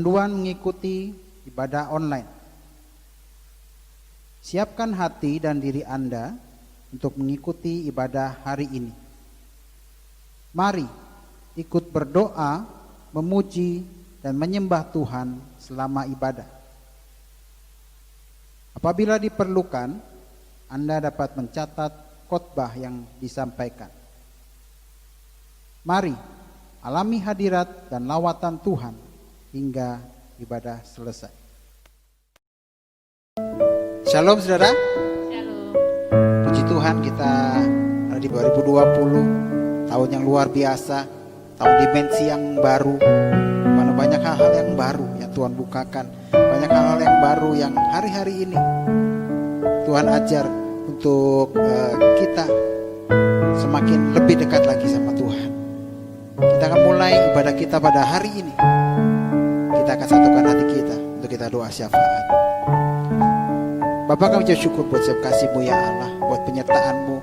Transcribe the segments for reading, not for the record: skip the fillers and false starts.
Panduan mengikuti ibadah online. Siapkan hati dan diri Anda untuk mengikuti ibadah hari ini. Mari ikut berdoa, memuji, dan menyembah Tuhan selama ibadah. Apabila diperlukan, Anda dapat mencatat khotbah yang disampaikan. Mari alami hadirat dan lawatan Tuhan hingga ibadah selesai. Shalom saudara. Shalom. Puji Tuhan, kita ada di 2020, tahun yang luar biasa, tahun dimensi yang baru, mana banyak hal-hal yang baru yang Tuhan bukakan, banyak hal-hal yang baru yang hari-hari ini Tuhan ajar untuk kita semakin lebih dekat lagi sama Tuhan. Kita akan mulai ibadah kita pada hari ini. Kita akan satukan hati kita untuk kita doa syafaat. Bapa, kami ucap syukur buat setiap kasih-Mu ya Allah, buat penyertaan-Mu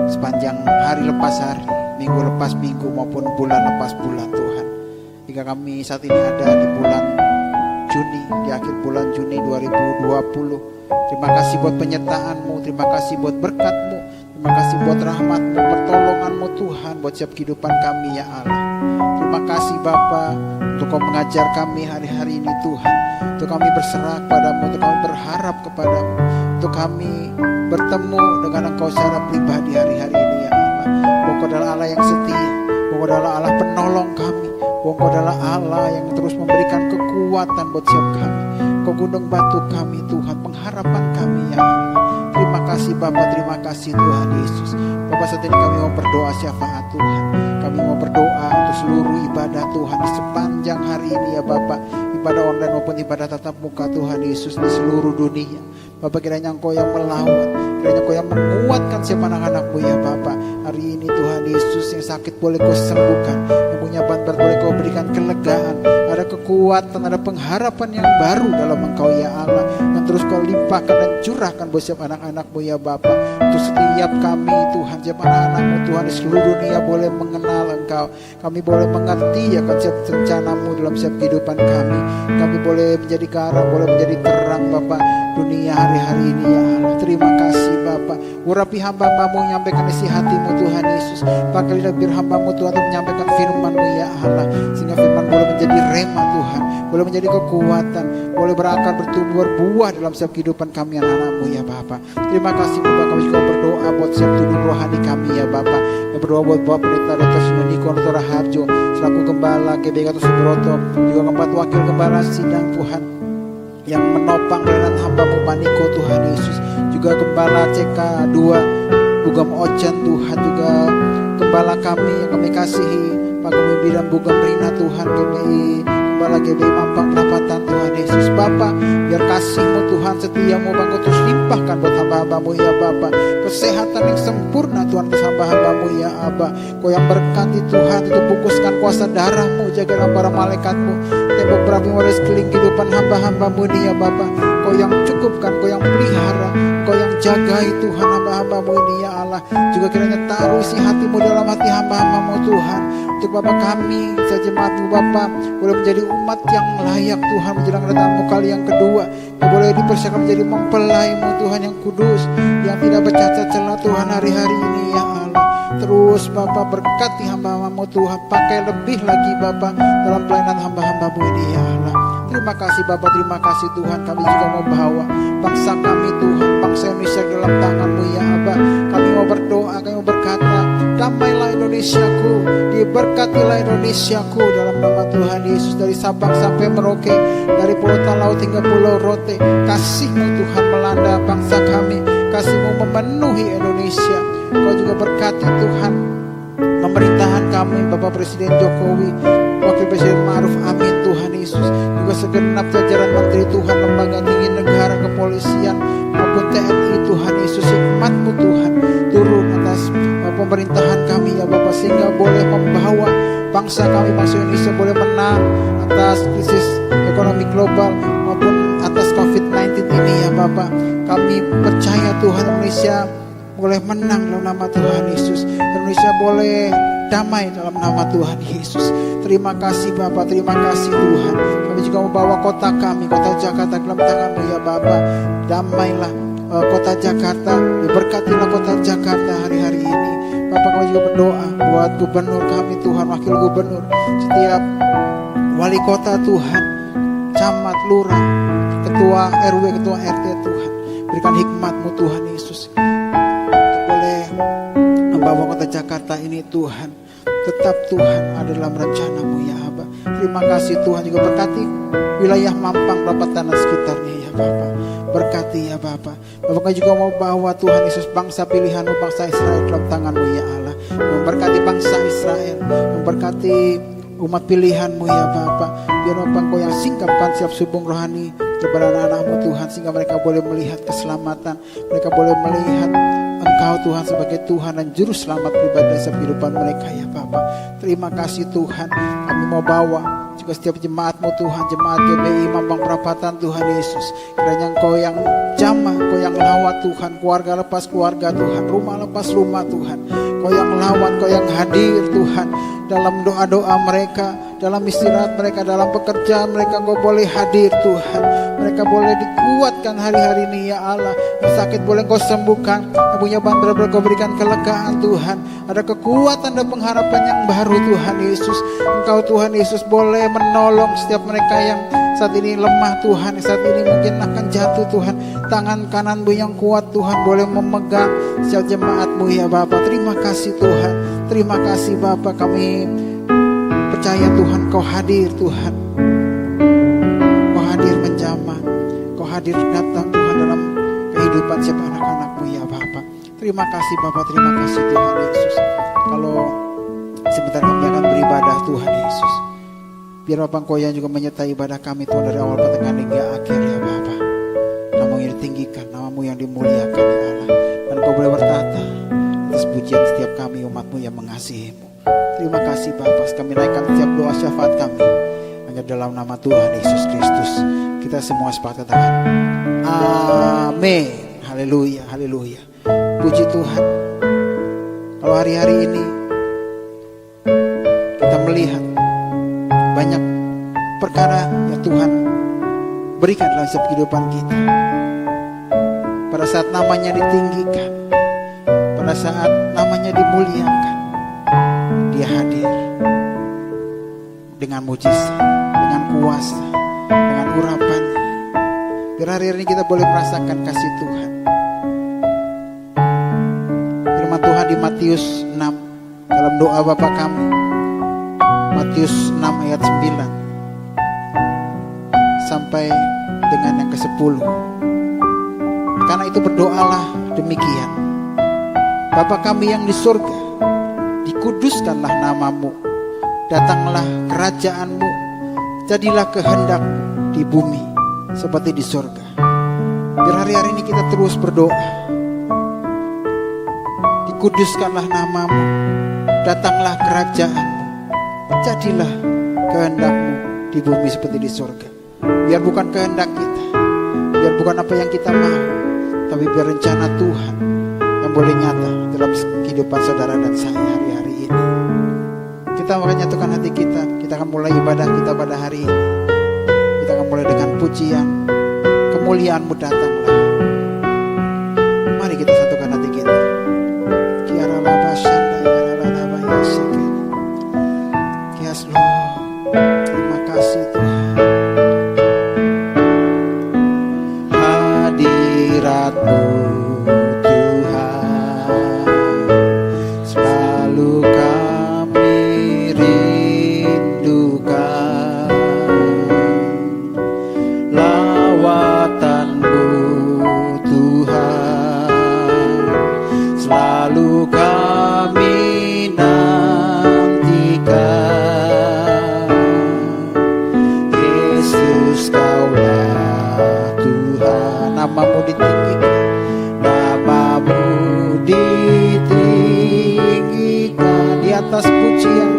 sepanjang hari lepas hari, minggu lepas minggu maupun bulan lepas bulan Tuhan. Hingga kami saat ini ada di bulan Juni, di akhir bulan Juni 2020. Terima kasih buat penyertaan-Mu, terima kasih buat berkat-Mu, terima kasih buat rahmat-Mu, pertolongan-Mu Tuhan buat setiap kehidupan kami ya Allah. Terima kasih Bapa untuk Kau mengajar kami hari-hari ini Tuhan, untuk kami berserah kepadamu, untuk kami berharap kepadamu, untuk kami bertemu dengan Engkau secara pribadi hari-hari ini ya Allah. Engkau adalah Allah yang setia, Engkau adalah Allah penolong kami, Engkau adalah Allah yang terus memberikan kekuatan buat setiap kami. Kau gunung batu kami Tuhan, pengharapan kami ya Allah. Terima kasih Bapa, terima kasih Tuhan Yesus. Bapa, saat ini kami mau berdoa syafaat Tuhan. Kami mau berdoa untuk seluruh ibadah Tuhan di sepanjang hari ini ya Bapa, ibadah online maupun ibadah tatap muka Tuhan Yesus di seluruh dunia. Bapa, kiranya Engkau yang melawat, kiranya Engkau yang menguatkan siapa anak-anak-Mu ya Bapa. Hari ini Tuhan Yesus, yang sakit boleh Kau sembuhkan, yang punya beban boleh Kau berikan kelegaan. Ada kekuatan, ada pengharapan yang baru dalam Engkau ya Allah, yang terus Kau limpahkan dan curahkan buat setiap anak-anak-Mu ya Bapa. Untuk setiap kami Tuhan, setiap anak-anak-Mu Tuhan di seluruh dunia boleh mengenal Engkau. Kami boleh mengerti ya kan setiap rencana-Mu dalam setiap kehidupan kami. Kami boleh menjadi garam, boleh menjadi terang Bapa dunia hari-hari ini ya Allah. Terima kasih Bapa. Urapi hamba-Mu, menyampaikan isi hati-Mu Tuhan Yesus. Pakai lidah bir hamba-Mu Tuhan untuk menyampaikan firman-Mu ya Allah, sehingga firman boleh menjadi rema Tuhan, boleh menjadi kekuatan, boleh berakar, bertumbuh, berbuah dalam setiap kehidupan kami anak-anak-Mu ya Bapa. Terima kasih Bapa. Kami juga berdoa buat setiap tubuh rohani kami ya Bapa. Kami berdoa buat Bapak Pendeta Dr. Simoniko Dr. Raharjo selaku Gembala GBK Gatot Subroto, juga keempat wakil Gembala sidang Tuhan yang menopang pelayanan hamba-Mu Paniko Tuhan Yesus, juga Gembala CK2 Bugam Ochen Tuhan, juga Gembala kami yang kami kasihi Pak Gumi dan Bugam Rina Tuhan, GBI Gembala GBI Mampang Perapatan Tuhan Yesus. Bapa, biar kasih-Mu Tuhan setia-Mu Bangga terus limpahkan buat hamba-hamba-Mu ya Bapa. Kesehatan yang sempurna Tuhan ke hamba-hamba-Mu ya Abba. Kau yang berkati Tuhan, itu bungkuskan kuasa darah-Mu, jagalah para malaikat-Mu, tembok berapi waris sekeliling kehidupan hamba-hamba-Mu ini ya Bapa. Kau yang cukupkan, Kau yang pelihara, Kau yang jagai Tuhan hamba-hamba-Mu ini ya Allah. Juga kiranya taruh isi hati-Mu dalam hati hamba-hamba-Mu Tuhan, untuk Bapa kami sejemaat-Mu Bapa boleh menjadi umat yang layak Tuhan menjelang kedatangan-Mu kali yang kedua. Kau boleh dipersiapkan menjadi mempelai-Mu Tuhan yang kudus, yang tidak bercacat celah Tuhan hari-hari ini ya Allah. Terus Bapa berkati hamba-hamba-Mu Tuhan, pakai lebih lagi Bapa dalam pelayanan hamba-hamba-Mu ini ya Allah. Terima kasih Bapa, terima kasih Tuhan. Kami juga mau bawa bangsa kami Tuhan, bangsa Indonesia dalam tangan-Mu ya Abba. Kami mau berdoa, kami mau berkata, damailah Indonesiaku, diberkatilah Indonesiaku dalam nama Tuhan Yesus. Dari Sabang sampai Merauke, dari Pulau Talaut hingga Pulau Rote, kasih-Mu Tuhan melanda bangsa kami, kasih-Mu memenuhi Indonesia. Kau juga berkati Tuhan pemerintahan kami, Bapak Presiden Jokowi, Wakil Presiden Ma'ruf Amin Tuhan Yesus, juga segenap jajaran Menteri Tuhan, lembaga tinggi negara, kepolisian maupun TNI Tuhan Yesus. Hikmat-Mu Tuhan turun atas pemerintahan kami ya Bapak, sehingga boleh membawa bangsa kami, bangsa Indonesia boleh menang atas krisis ekonomi global maupun atas COVID-19 ini ya Bapak. Kami percaya Tuhan Indonesia boleh menang dalam nama Tuhan Yesus. Indonesia boleh damai dalam nama Tuhan Yesus. Terima kasih Bapa, terima kasih Tuhan. Kami juga membawa kota kami, kota Jakarta dalam tangan-Mu ya Bapa. Damailah kota Jakarta, berkatilah kota Jakarta hari-hari ini. Bapak, kami juga berdoa buat gubernur kami Tuhan, wakil gubernur, setiap wali kota Tuhan, camat, lurah, ketua RW, ketua RT Tuhan. Berikan hikmat-Mu Tuhan Yesus untuk boleh membawa kota Jakarta ini Tuhan. Tetap Tuhan ada dalam rencana-Mu ya Aba. Terima kasih Tuhan, juga berkati wilayah Mampang, Perapatan dan sekitarnya ya Bapak. Berkati ya Bapak. Bapak juga mau bawa Tuhan Yesus bangsa pilihan-Mu, bangsa Israel dalam tangan-Mu ya Allah. Memberkati bangsa Israel, memberkati umat pilihan-Mu ya Bapak. Biar Bapak Engkau yang singkapkan siap subung rohani kepada anak-anak-Mu Tuhan, sehingga mereka boleh melihat keselamatan, mereka boleh melihat Engkau Tuhan sebagai Tuhan dan Juru Selamat pribadi dalam kehidupan mereka ya Bapak. Terima kasih Tuhan. Kami mau bawa juga setiap jemaat-Mu Tuhan, jemaat GBI Mampang Perapatan Tuhan Yesus. Kiranya Engkau yang jamah, Engkau yang lawat Tuhan, keluarga lepas keluarga Tuhan, rumah lepas rumah Tuhan. Engkau yang lawat, Engkau yang hadir Tuhan, dalam doa-doa mereka, dalam istirahat mereka, dalam pekerjaan mereka. Engkau boleh hadir Tuhan. Mereka boleh dikuatkan hari-hari ini ya Allah. Yang sakit boleh Engkau sembuhkan, yang punya bandel boleh Engkau berikan kelegaan Tuhan. Ada kekuatan dan pengharapan yang baru Tuhan Yesus. Engkau Tuhan Yesus boleh menolong setiap mereka yang saat ini lemah Tuhan, saat ini mungkin akan jatuh Tuhan. Tangan kanan-Mu yang kuat Tuhan boleh memegang setiap jemaat-Mu ya Bapak. Terima kasih Tuhan. Terima kasih Bapak, kami percaya Tuhan Kau hadir Tuhan. Kau hadir menjamah, Kau hadir datang Tuhan dalam kehidupan setiap anak-anak-Mu ya Bapak. Terima kasih Bapak, terima kasih Tuhan Yesus. Kalau sebentar kami akan beribadah Tuhan Yesus, biar Bapak Engkau yang juga menyertai ibadah kami Tuhan dari awal pertengahan hingga akhir ya Bapak. Nama-Mu yang ditinggikan, nama-Mu yang dimuliakan ya Allah. Dan Engkau boleh bertata atas pujian setiap kami umat-Mu yang mengasihi-Mu. Terima kasih Bapak, kami naikkan setiap doa syafaat kami hanya dalam nama Tuhan Yesus Kristus. Kita semua sepakat katakan amin. Haleluya, haleluya. Puji Tuhan. Kalau hari-hari ini kita melihat banyak perkara yang Tuhan berikan dalam setiap kehidupan kita. Pada saat namanya ditinggikan, pada saat namanya dimuliakan, Dia hadir dengan mujizat, dengan kuasa, dengan urapannya. Biar hari-hari ini kita boleh merasakan kasih Tuhan. Firman Tuhan di Matius 6 dalam doa Bapa kami, Matius 6 ayat 9 sampai dengan yang ke-10. Karena itu berdoalah demikian: Bapa kami yang di surga, dikuduskanlah nama-Mu, datanglah kerajaan-Mu, jadilah kehendak-Mu di bumi seperti di surga. Biar hari-hari ini kita terus berdoa, dikuduskanlah nama-Mu, datanglah kerajaan-Mu, jadilah kehendak-Mu di bumi seperti di surga. Biar bukan kehendak kita, biar bukan apa yang kita mau, tapi biar rencana Tuhan yang boleh nyata dalam kehidupan saudara dan saya hari-hari ini. Kita akan nyatakan hati kita. Kita akan mulai ibadah kita pada hari ini. Kita akan mulai dengan pujian. Kemuliaan-Mu datanglah. Mari kita satukan hati kita. Kiara lava shanda, kiara lava yasake. Yes Lord, terima kasih Tuhan. Hadirat-Mu nama-Mu ditinggikan, nama-Mu ditinggikan di atas pujian,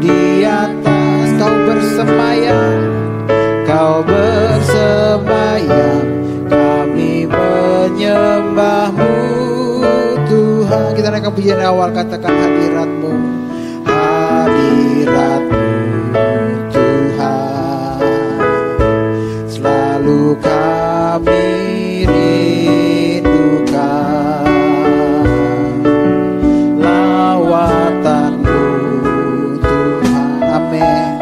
di atas Kau bersemayam, Kau bersemayam, kami menyembah-Mu naikkan pujian awal, katakan hadirat-Mu, hadirat-Mu Tuhan, selalu kami rindukan. Lawatan-Mu Tuhan, amin,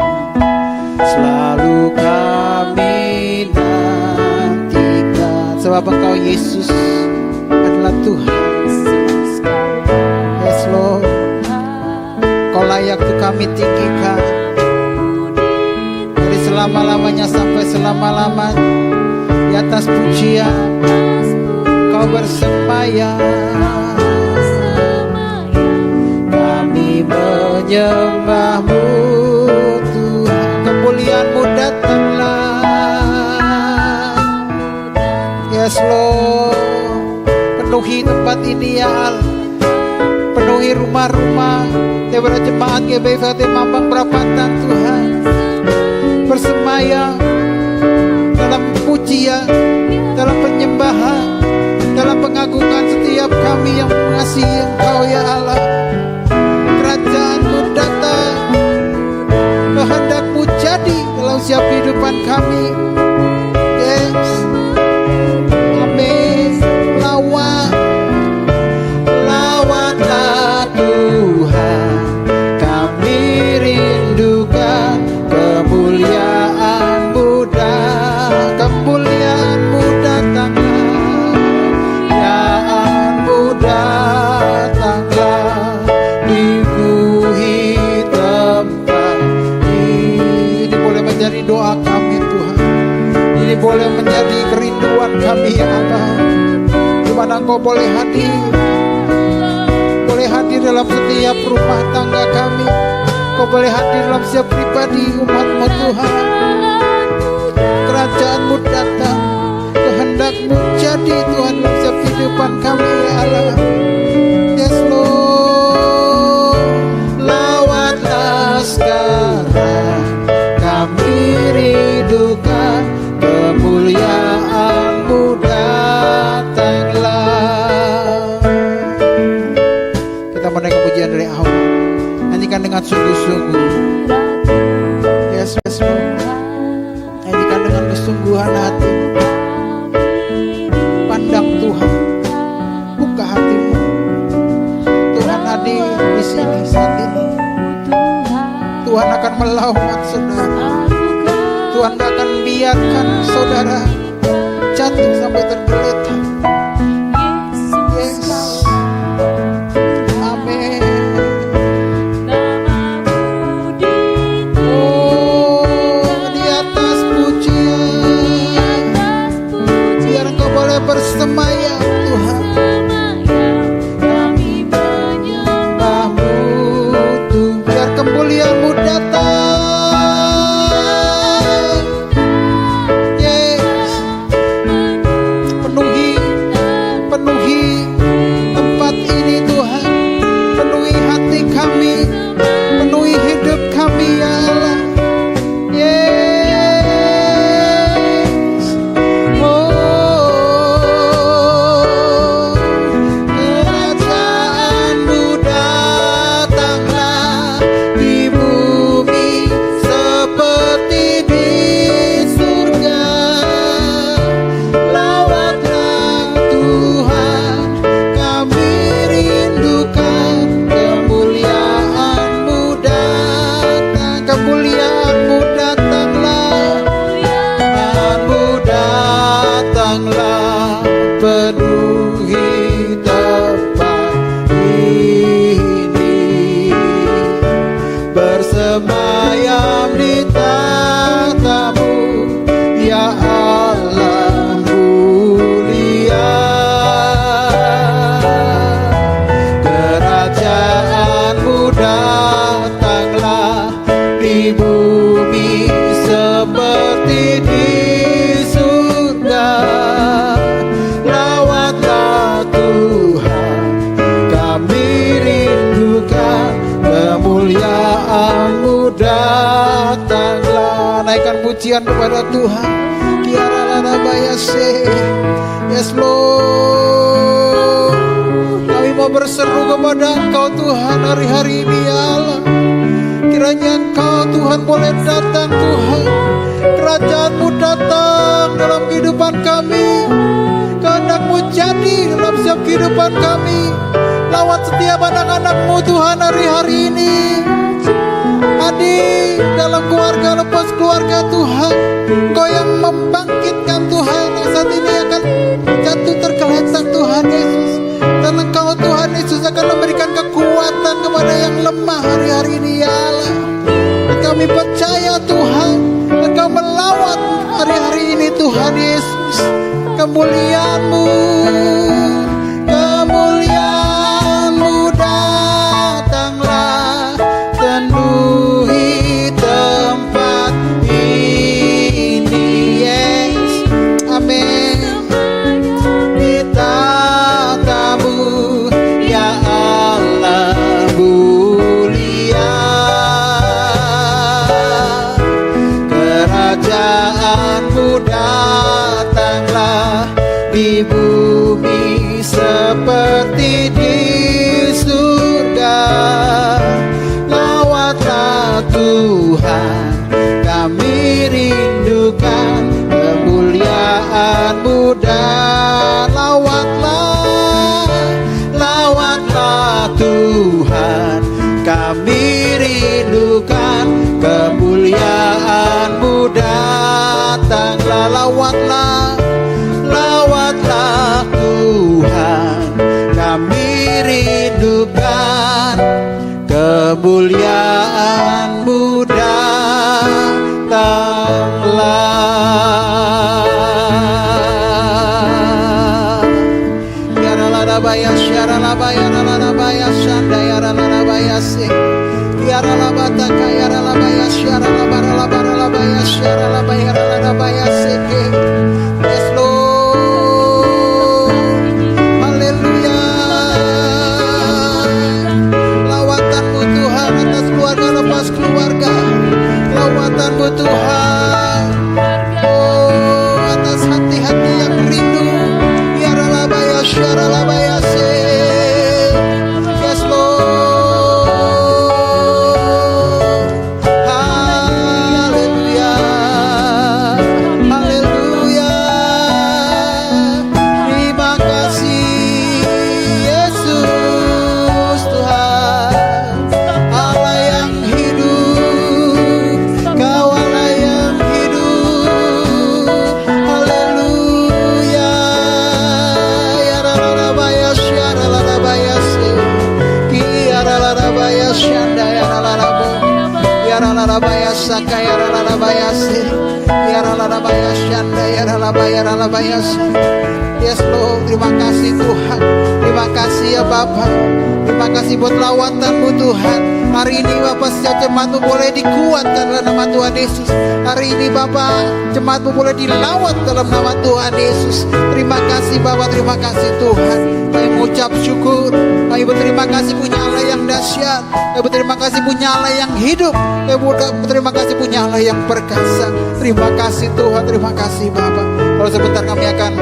selalu kami nantikan. Sebab Engkau Yesus adalah Tuhan. Yes Lord, Kau layak untuk kami tinggikan dari selama-lamanya sampai selama-lamanya. Di atas pujian Kau bersemayam, kami menyembah-Mu Tuhan. Kemuliaan-Mu datanglah. Yes Lord, penuhi tempat ini ya Allah, penuhi rumah-rumah Dewara Jemaat GBI Mampang Perapatan Tuhan, bersemayam dalam pujian, dalam penyembahan, dalam pengagungan setiap kami yang mengasihi Engkau ya Allah. Kerajaan-Mu datang, kehendak-Mu jadi dalam setiap kehidupan kami. Yes, amin. Lawatlah Tuhan, kami rindukan kemuliaan-Mu kemuliaan-Mu datanglah, kemuliaan-Mu datanglah, dipenuhi tempat ini. Boleh menjadi doa kami Tuhan, ini boleh menjadi kerinduan kami ya Allah, di mana Engkau boleh hadir dalam setiap rumah tangga kami. Kau boleh hadir dalam setiap pribadi umat-Mu Tuhan. Kerajaan-Mu datang, kehendak-Mu jadi Tuhan dalam setiap kehidupan kami ya Allah. Yes Lord, lawatlah sekarang, kami rindukan kemuliaan-Mu datanglah. Kita menaikkan pujian dari awal, nyanyikan dengan sungguh-sungguh. Yes Lord, nyanyikan dengan kesungguhan hati. Pandang Tuhan, buka hatimu. Tuhan hadir di sini saat ini. Tuhan akan melawat saudara. Tuhan gak akan biarkan saudara jatuh sampai tergeletak. Yes, amin. Oh, di atas pujian, biar Engkau boleh bersemayam Tuhan. Kami menyembah-Mu Tuhan, biar kemuliaan-Mu datang. Yes, penuhi tempat ini Tuhan, penuhi hati kami, penuhi hidup kami ya Allah. Yes, oh, kerajaan-Mu datanglah di bumi seperti di surga. Lawatlah Tuhan, kami rindukan kemuliaan-Mu datang, kemuliaan-Mu datanglah, kemuliaan-Mu datanglah, penuhi tempat ini, bersemayam di tahta-Mu ya Allah mulia. Kerajaan-Mu datanglah di bumi seperti di surga. Lawatlah Tuhan, kami rindukan kemuliaan-Mu datanglah. Naikkan pujian kepada Tuhan. Kiara bayase. Yes Lord, kami mau mau berseru kepada Engkau Tuhan hari-hari ini ya Allah. Kiranya Engkau Tuhan boleh datang Tuhan. Kerajaan-Mu datang dalam kehidupan kami. Kehendak-Mu jadi dalam setiap kehidupan kami. Lawat setiap anak-anak-Mu Tuhan hari-hari ini. Hadir dalam keluarga lepas keluarga Tuhan. Engkau yang membangkitkan Tuhan yang saat ini akan jatuh tergeletak Tuhan Yesus. Dan Engkau Tuhan Yesus akan memberikan kekuatan kepada yang lemah hari-hari ini ya Allah. Dan kami percaya Tuhan Engkau melawat hari-hari ini Tuhan Yesus. Kemuliaan-Mu, kemuliaan-Mu datanglah penuhi tempat ini. Yes, amin. Kita tamu ya Allah mulia. Kerajaan-Mu datanglah di bumi seperti di surga. Lawatlah Tuhan, kami rindukan kemuliaan-Mu dan lawatlah Tuhan, kami rindukan kemuliaan-Mu datanglah. Lawatlah Tuhan, kami rindukan kemuliaan-Mu datanglah. Yaralabaya syaralabaya ralabaya syandaya ralabaya se. Yaralabataka yaralabaya syaralabaralabaralabaya syaralabaya ralabaya se. Yes Lord, haleluya. Lawatan-Mu Tuhan atas keluarga lepas keluarga. Lawatan-Mu Tuhan, oh atas hati-hati yang rindu. Yaralabaya syaralabaya se. Yes Lord, haleluya, haleluya. Terima kasih Yesus Tuhan, Allah yang hidup, Kau Allah yang hidup. Haleluya. Yaralabaya syaralabaya se. Yaralabaya syandaya ralabo. Yaralabaya saka yaralabaya se. Yaralabaya syandaya ralabaya se. Yes Lord, terima kasih Tuhan. Terima kasih ya Bapa. Terima kasih buat lawatan-Mu Tuhan. Hari ini Bapa setiap jemaat-Mu boleh dikuatkan dalam nama Tuhan Yesus. Hari ini Bapa jemaat-Mu boleh dilawat dalam nama Tuhan Yesus. Terima kasih Bapa, terima kasih Tuhan. Kami mengucap syukur. Kami berterima kasih punya Allah yang dahsyat. Kami berterima kasih punya Allah yang hidup. Kami berterima kasih punya Allah yang perkasa. Terima kasih Tuhan, terima kasih Bapa. Kalau sebentar kami akan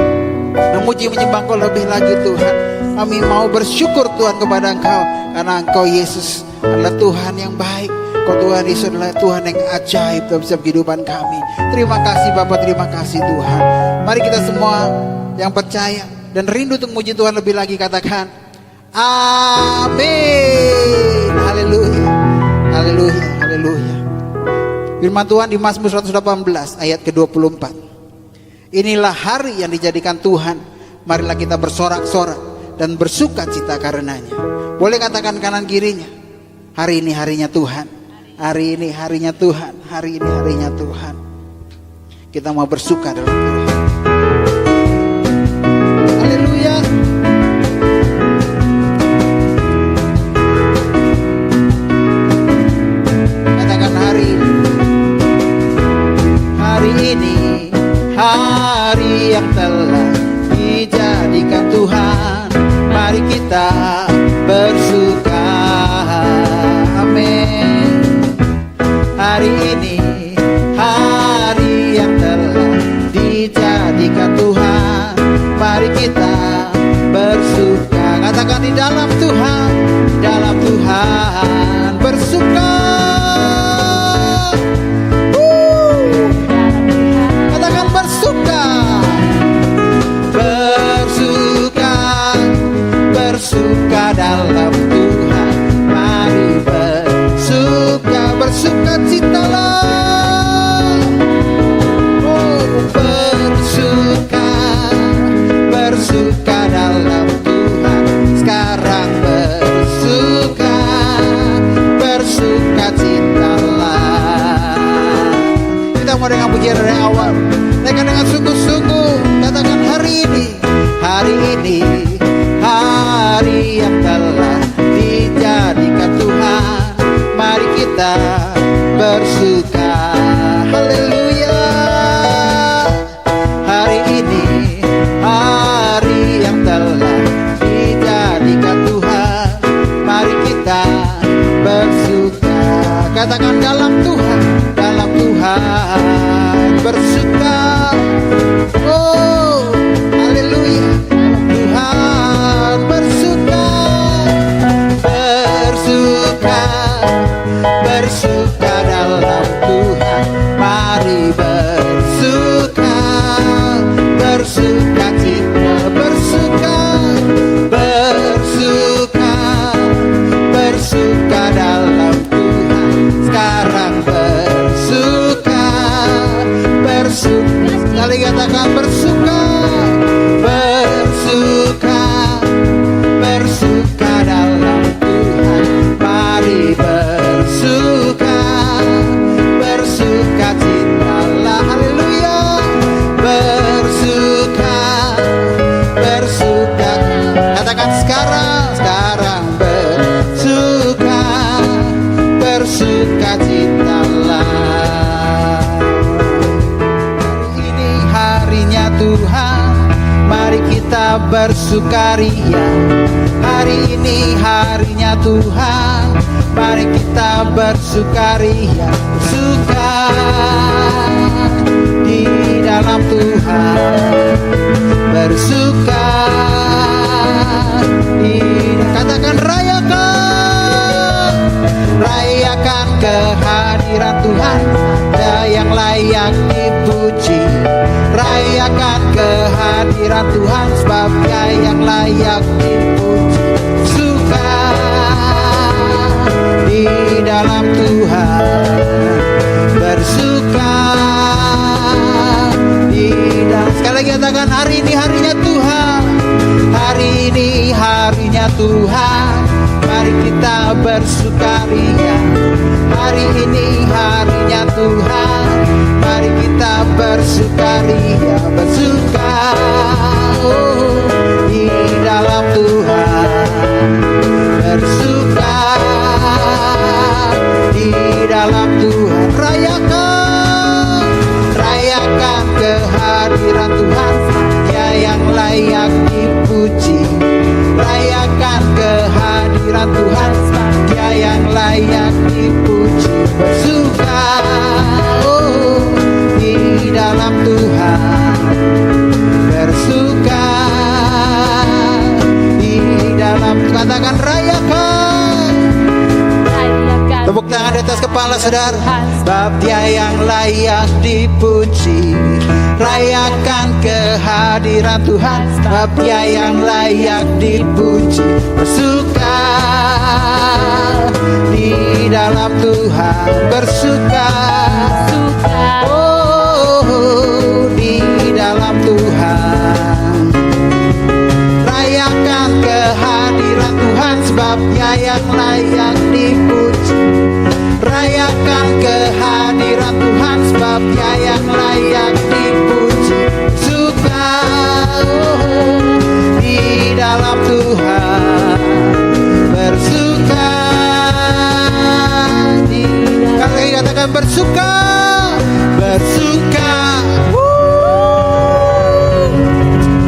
memuji menyembah Engkau lebih lagi Tuhan. Kami mau bersyukur Tuhan kepada Engkau, karena Engkau Yesus adalah Tuhan yang baik. Engkau Tuhan Yesus adalah Tuhan yang ajaib dalam setiap kehidupan kami. Terima kasih Bapa, terima kasih Tuhan. Mari kita semua yang percaya dan rindu untuk memuji Tuhan lebih lagi katakan amin. Haleluya, haleluya, haleluya. Firman Tuhan di Mazmur 118 ayat ke-24. Inilah hari yang dijadikan Tuhan, marilah kita bersorak-sorak dan bersuka cita karenanya. Boleh katakan kanan kirinya, hari ini harinya Tuhan, hari ini harinya Tuhan, hari ini harinya Tuhan. Kita mau bersuka dalam Tuhan. Haleluya. Katakan hari ini hari yang telah dijadikan Tuhan, mari kita bersuka. Amin. Hari ini hari yang telah dijadikan Katakan sekarang bersuka citalah. Ini harinya Tuhan, mari kita bersukaria. Hari ini harinya Tuhan, mari kita bersukaria. Bersuka di dalam Tuhan, bersuka di, katakan rayakan kehadiran Tuhan, Dia yang layak dipuji. Rayakan kehadiran Tuhan, sebab Dia yang layak dipuji. Suka di dalam Tuhan, bersuka di dalam. Sekali lagi katakan, hari ini harinya Tuhan, hari ini harinya Tuhan, mari kita bersukaria. Hari ini harinya Tuhan, mari kita bersukaria. Bersuka di dalam Tuhan, bersuka di dalam Tuhan. Rayakan kehadiran Tuhan, Dia yang layak dipuji. Rayakan kehadiran Tuhan, Dia yang layak dipuji. Bersuka di dalam Tuhan, bersuka di dalam. Katakan rayakan. Tepuk tangan di atas kepala saudara. Sebab Dia yang layak dipuji. Rayakan kehadiran Tuhan, sebab Dia yang layak dipuji. Bersuka di dalam Tuhan, bersuka di dalam Tuhan. Rayakan kehadiran Tuhan, sebab Dia yang layak dipuji. Rayakan kehadiran Tuhan, sebab Dia yang layak dipuji. Suka di dalam Tuhan, bersuka di dalam. Kali katakan bersuka, bersuka.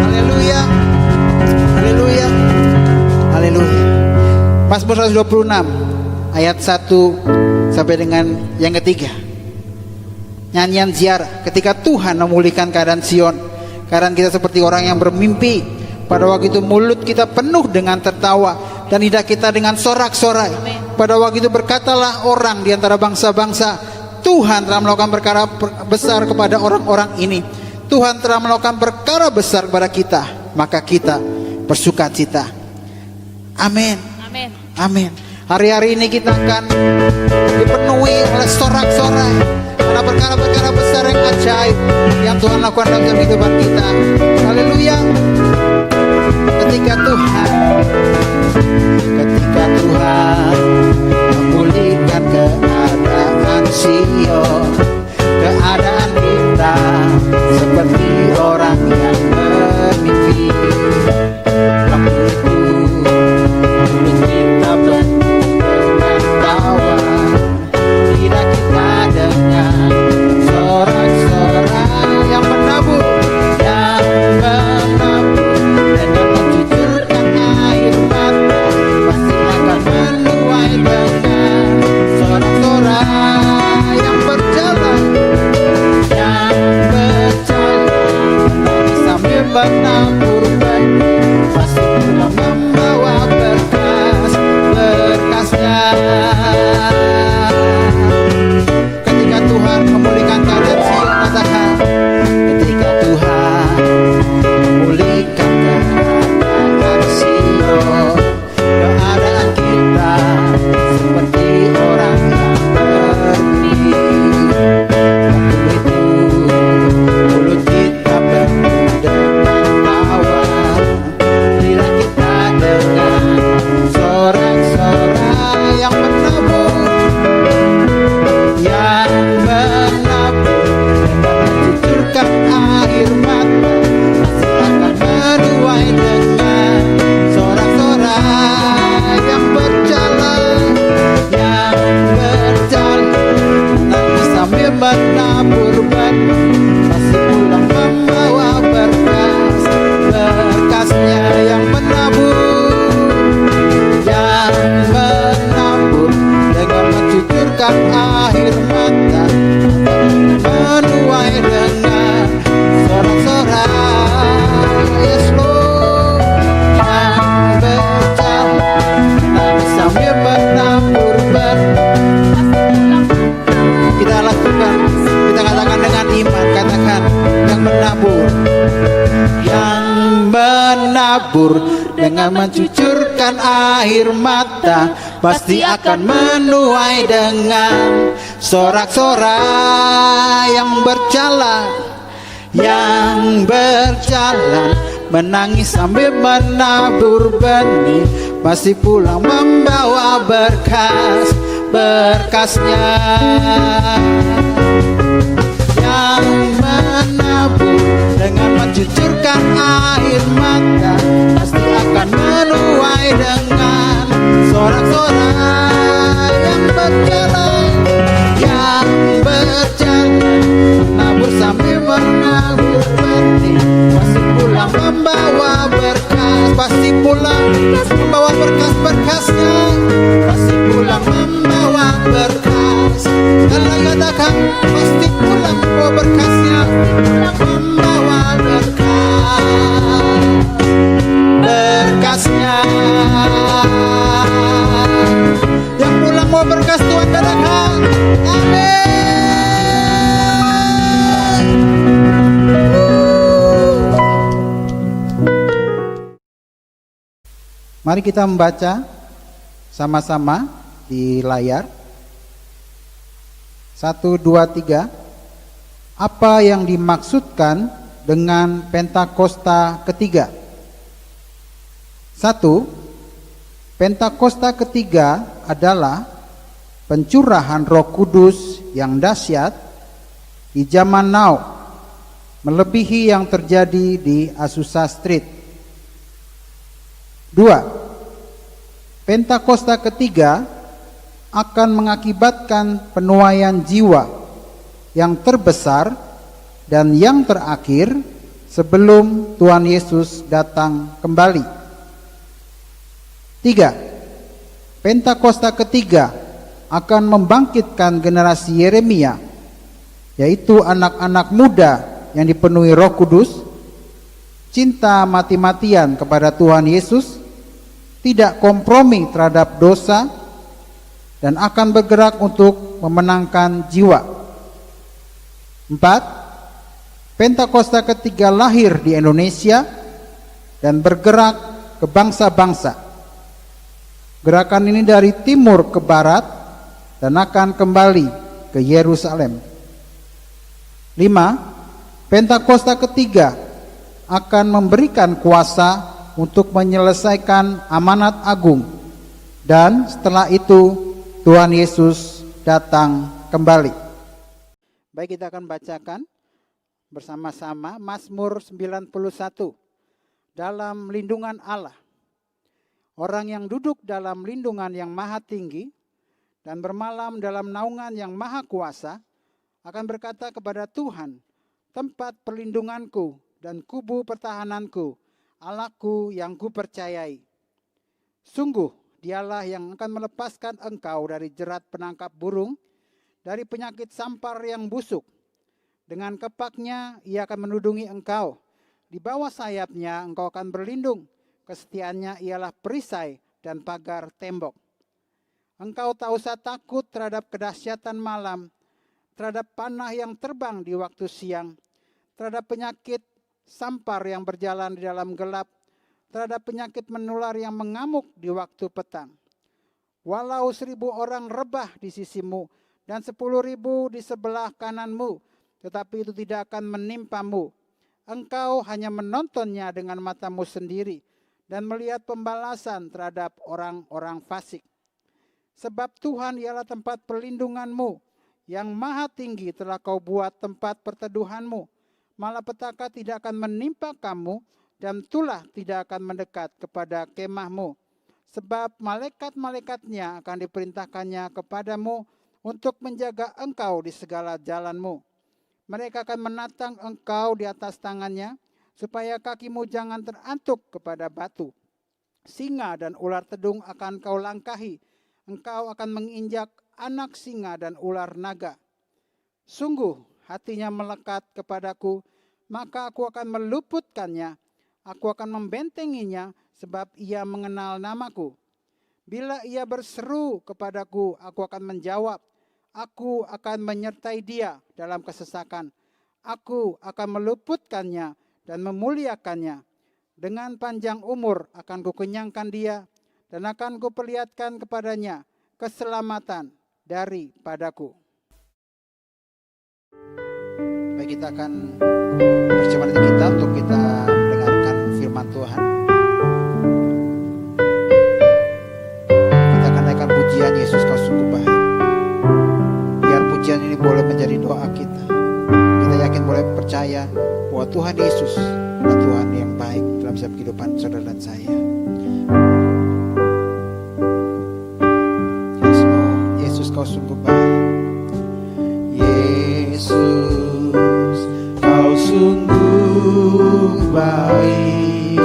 Haleluya, haleluya, haleluya. Mazmur 126 ayat 1 sampai dengan yang ketiga. Nyanyian ziarah. Ketika Tuhan memulihkan keadaan Sion, keadaan kita seperti orang yang bermimpi. Pada waktu itu mulut kita penuh dengan tertawa dan lidah kita dengan sorak-sorai. Pada waktu itu berkatalah orang di antara bangsa-bangsa, Tuhan telah melakukan perkara besar kepada orang-orang ini. Tuhan telah melakukan perkara besar kepada kita, maka kita bersuka cita. Amin. Amin. Amin. Hari-hari ini kita akan dipenuhi oleh sorak-sorai karena perkara-perkara besar yang ajaib yang Tuhan lakukan dalam kehidupan kita. Haleluya. Ketika Tuhan memulihkan keadaan Sion, keadaan kita seperti orang yang bermimpi. Waktu itu mulut kita penuh dengan tawa, lidah kita dengan sorak-sorai yang menabur dan yang menjujurkan menabur dengan mencucurkan air mata, pasti akan menuai dengan sorak-sorai yang berjalan, menangis sambil menabur benih, pasti pulang membawa berkasnya. Yang menabur dengan mencucurkan air mata, pasti akan menuai dengan sorak-sorai yang berjalan, menabur sambil menabur benih, pasti pulang membawa berkas, pasti pulang membawa berkas-berkasnya, pasti pulang membawa berkas. Kalau katakan pasti pulang membawa berkasnya, membawa berkasnya. Yang pulang mau berkas Tuhan katakan amin. Mari kita membaca sama-sama di layar. 1, 2, 3. Apa yang dimaksudkan dengan Pentakosta ketiga? 1. Pentakosta ketiga adalah pencurahan Roh Kudus yang dahsyat di zaman now, melebihi yang terjadi di Azusa Street. 2. Pentakosta ketiga akan mengakibatkan penuaian jiwa yang terbesar dan yang terakhir sebelum Tuhan Yesus datang kembali. 3. Pentakosta ketiga akan membangkitkan generasi Yeremia, yaitu anak-anak muda yang dipenuhi Roh Kudus, cinta mati-matian kepada Tuhan Yesus, tidak kompromi terhadap dosa, dan akan bergerak untuk memenangkan jiwa. 4. Pentakosta ketiga lahir di Indonesia dan bergerak ke bangsa-bangsa. Gerakan ini dari timur ke barat dan akan kembali ke Yerusalem. 5. Pentakosta ketiga akan memberikan kuasa untuk menyelesaikan amanat agung, dan setelah itu Tuhan Yesus datang kembali. Baik, kita akan bacakan bersama-sama Mazmur 91. Dalam lindungan Allah. Orang yang duduk dalam lindungan yang maha tinggi dan bermalam dalam naungan yang maha kuasa akan berkata kepada Tuhan, tempat perlindunganku dan kubu pertahananku, Allahku yang kupercayai. Sungguh Dialah yang akan melepaskan engkau dari jerat penangkap burung, dari penyakit sampar yang busuk. Dengan kepaknya ia akan menudungi engkau. Di bawah sayapnya engkau akan berlindung. Kesetiaannya ialah perisai dan pagar tembok. Engkau tak usah takut terhadap kedahsyatan malam, terhadap panah yang terbang di waktu siang, terhadap penyakit sampar yang berjalan di dalam gelap, terhadap penyakit menular yang mengamuk di waktu petang. Walau 1.000 orang rebah di sisimu dan 10.000 di sebelah kananmu, tetapi itu tidak akan menimpamu. Engkau hanya menontonnya dengan matamu sendiri dan melihat pembalasan terhadap orang-orang fasik. Sebab Tuhan ialah tempat perlindunganmu, yang maha tinggi telah kau buat tempat perteduhanmu. Malapetaka tidak akan menimpa kamu, dan tulah tidak akan mendekat kepada kemahmu. Sebab malaikat-malaikatnya akan diperintahkannya kepadamu untuk menjaga engkau di segala jalanmu. Mereka akan menatang engkau di atas tangannya, supaya kakimu jangan terantuk kepada batu. Singa dan ular tedung akan kau langkahi, engkau akan menginjak anak singa dan ular naga. Sungguh hatinya melekat kepadaku, maka aku akan meluputkannya. Aku akan membentenginya sebab ia mengenal namaku. Bila ia berseru kepadaku, aku akan menjawab. Aku akan menyertai dia dalam kesesakan. Aku akan meluputkannya dan memuliakannya. dengan panjang umur akan kukenyangkan dia, dan akan kuperlihatkan kepadanya keselamatan daripadaku. Baik, kita akan persiapkan hati kita untuk kita mendengarkan firman Tuhan. Kita akan naikkan pujian Yesus Kau Sungguh Baik. Biar pujian ini boleh menjadi doa kita. Kita yakin boleh percaya bahwa Tuhan Yesus adalah Tuhan yang baik dalam setiap kehidupan saudara dan saya. Yesus Kau sungguh baik. Yesus Kau sungguh baik.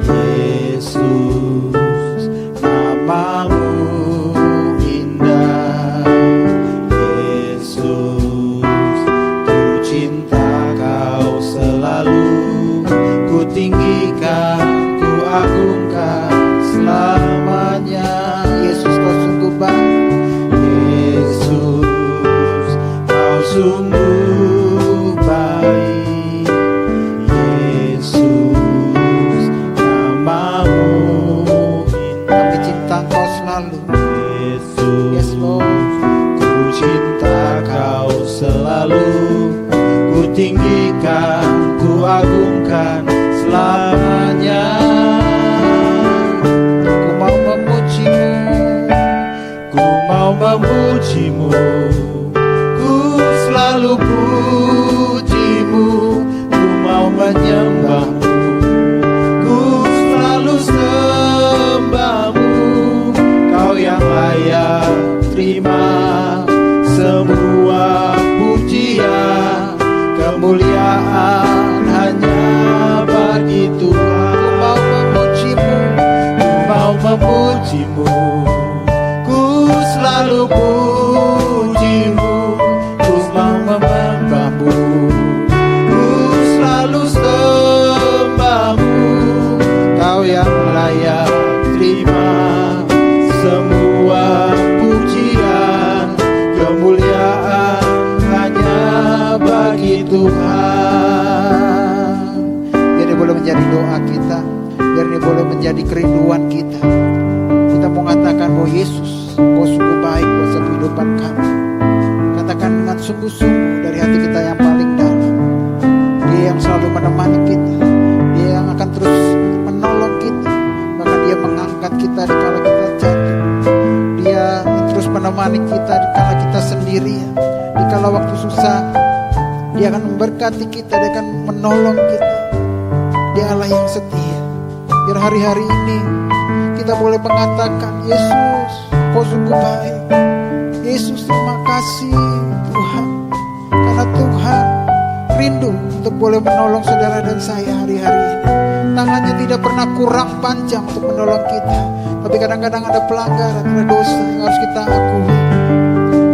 Yesus namamu indah. Yesus ku cinta Kau selalu, ku tinggikan, ku agungkan selamanya. Yesus Kau sungguh baik. Yesus Kau sungguh baik. Yesus namamu indah. Kami cinta Kau selalu. Yesus, yes Lord. Ku cinta Kau selalu, ku tinggikan, ku agungkan selamanya. Ku mau memujimu, ku mau memujimu, ku selalu pujimu, ku mau menyembahmu, ku selalu sembahmu. Kau yang layak terima semua pujian, kemuliaan hanya bagi Tuhan. Ku mau memujimu, ku mau memujimu, ku selalu pujimu, ku mau menyembahmu, ku selalu sembahmu. Kau yang layak terima semua pujian, kemuliaan hanya bagi Tuhan. Biar ini boleh menjadi doa kita, biar ini boleh menjadi kerinduan kita. Kita mau katakan bahwa Yesus Kau sungguh baik buat kehidupan kami. Katakan dengan sungguh-sungguh dari hati kita yang paling dalam. Dia yang selalu menemani kita, Dia yang akan terus menolong kita, bahkan Dia mengangkat kita dikala kita jatuh. Dia yang terus menemani kita dikala kita sendirian, dikala waktu susah. Dia akan memberkati kita, Dia akan menolong kita. Dia Allah yang setia. Biar hari-hari ini kita boleh mengatakan, Yesus Kau sungguh baik. Yesus terima kasih Tuhan, karena Tuhan rindu untuk boleh menolong saudara dan saya hari-hari ini. Tangannya tidak pernah kurang panjang untuk menolong kita. Tapi kadang-kadang ada pelanggaran, ada dosa yang harus kita akui.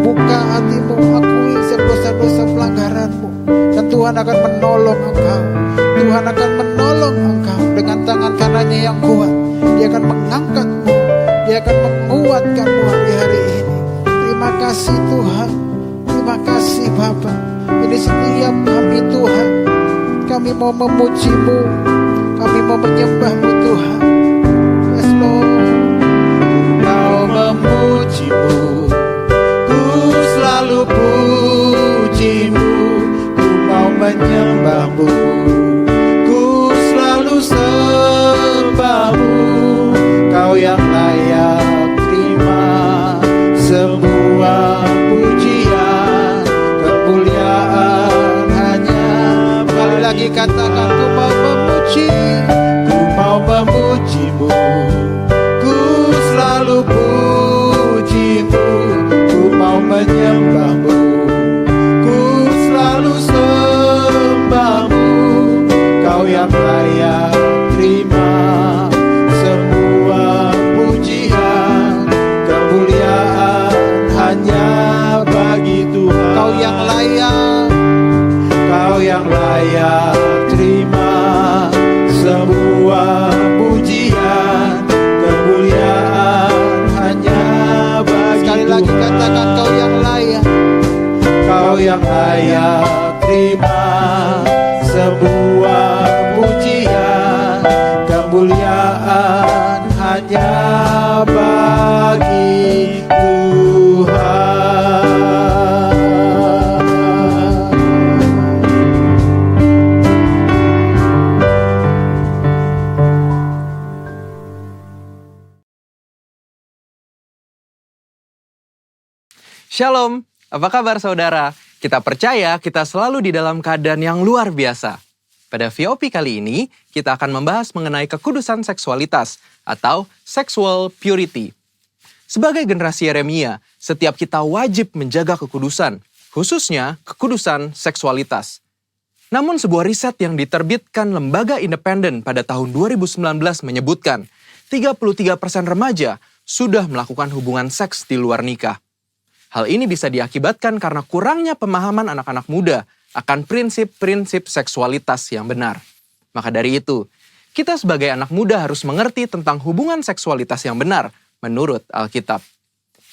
Buka hatimu, akui setiap dosa-dosa pelanggaranmu, dan Tuhan akan menolong engkau. Tuhan akan menolong engkau dengan tangan kanannya yang kuat. Dia akan mengangkatmu, Dia akan menguatkanmu hari-hari ini. Terima kasih Tuhan, terima kasih Bapa. Ini setiap kami Tuhan, kami mau memujimu, kami mau menyembahmu Tuhan. Yes Lord. Mau memujimu, ku selalu pujimu, ku mau menyembahmu, ku selalu sembahmu. Kau yang layak terima semua pujian, kemuliaan hanya. Kali lagi katakan, ku mau memuji, ku mau memujimu, ku selalu pujimu, ku mau menyembahmu, ku selalu sembahmu. Kau yang layak terima semua pujian, kemuliaan hanya bagi Tuhan. Kau yang layak, Kau yang layak terima semua pujian, kemuliaan hanya bagi Sekali Tuhan. Lagi katakan, Kau yang layak, Kau yang layak terima semua pujian, Shalom, apa kabar saudara? Kita percaya kita selalu di dalam keadaan yang luar biasa. Pada VOP kali ini, kita akan membahas mengenai kekudusan seksualitas atau sexual purity. Sebagai generasi Yeremia, setiap kita wajib menjaga kekudusan, khususnya kekudusan seksualitas. Namun sebuah riset yang diterbitkan lembaga independen pada tahun 2019 menyebutkan 33% remaja sudah melakukan hubungan seks di luar nikah. Hal ini bisa diakibatkan karena kurangnya pemahaman anak-anak muda akan prinsip-prinsip seksualitas yang benar. Maka dari itu, kita sebagai anak muda harus mengerti tentang hubungan seksualitas yang benar menurut Alkitab.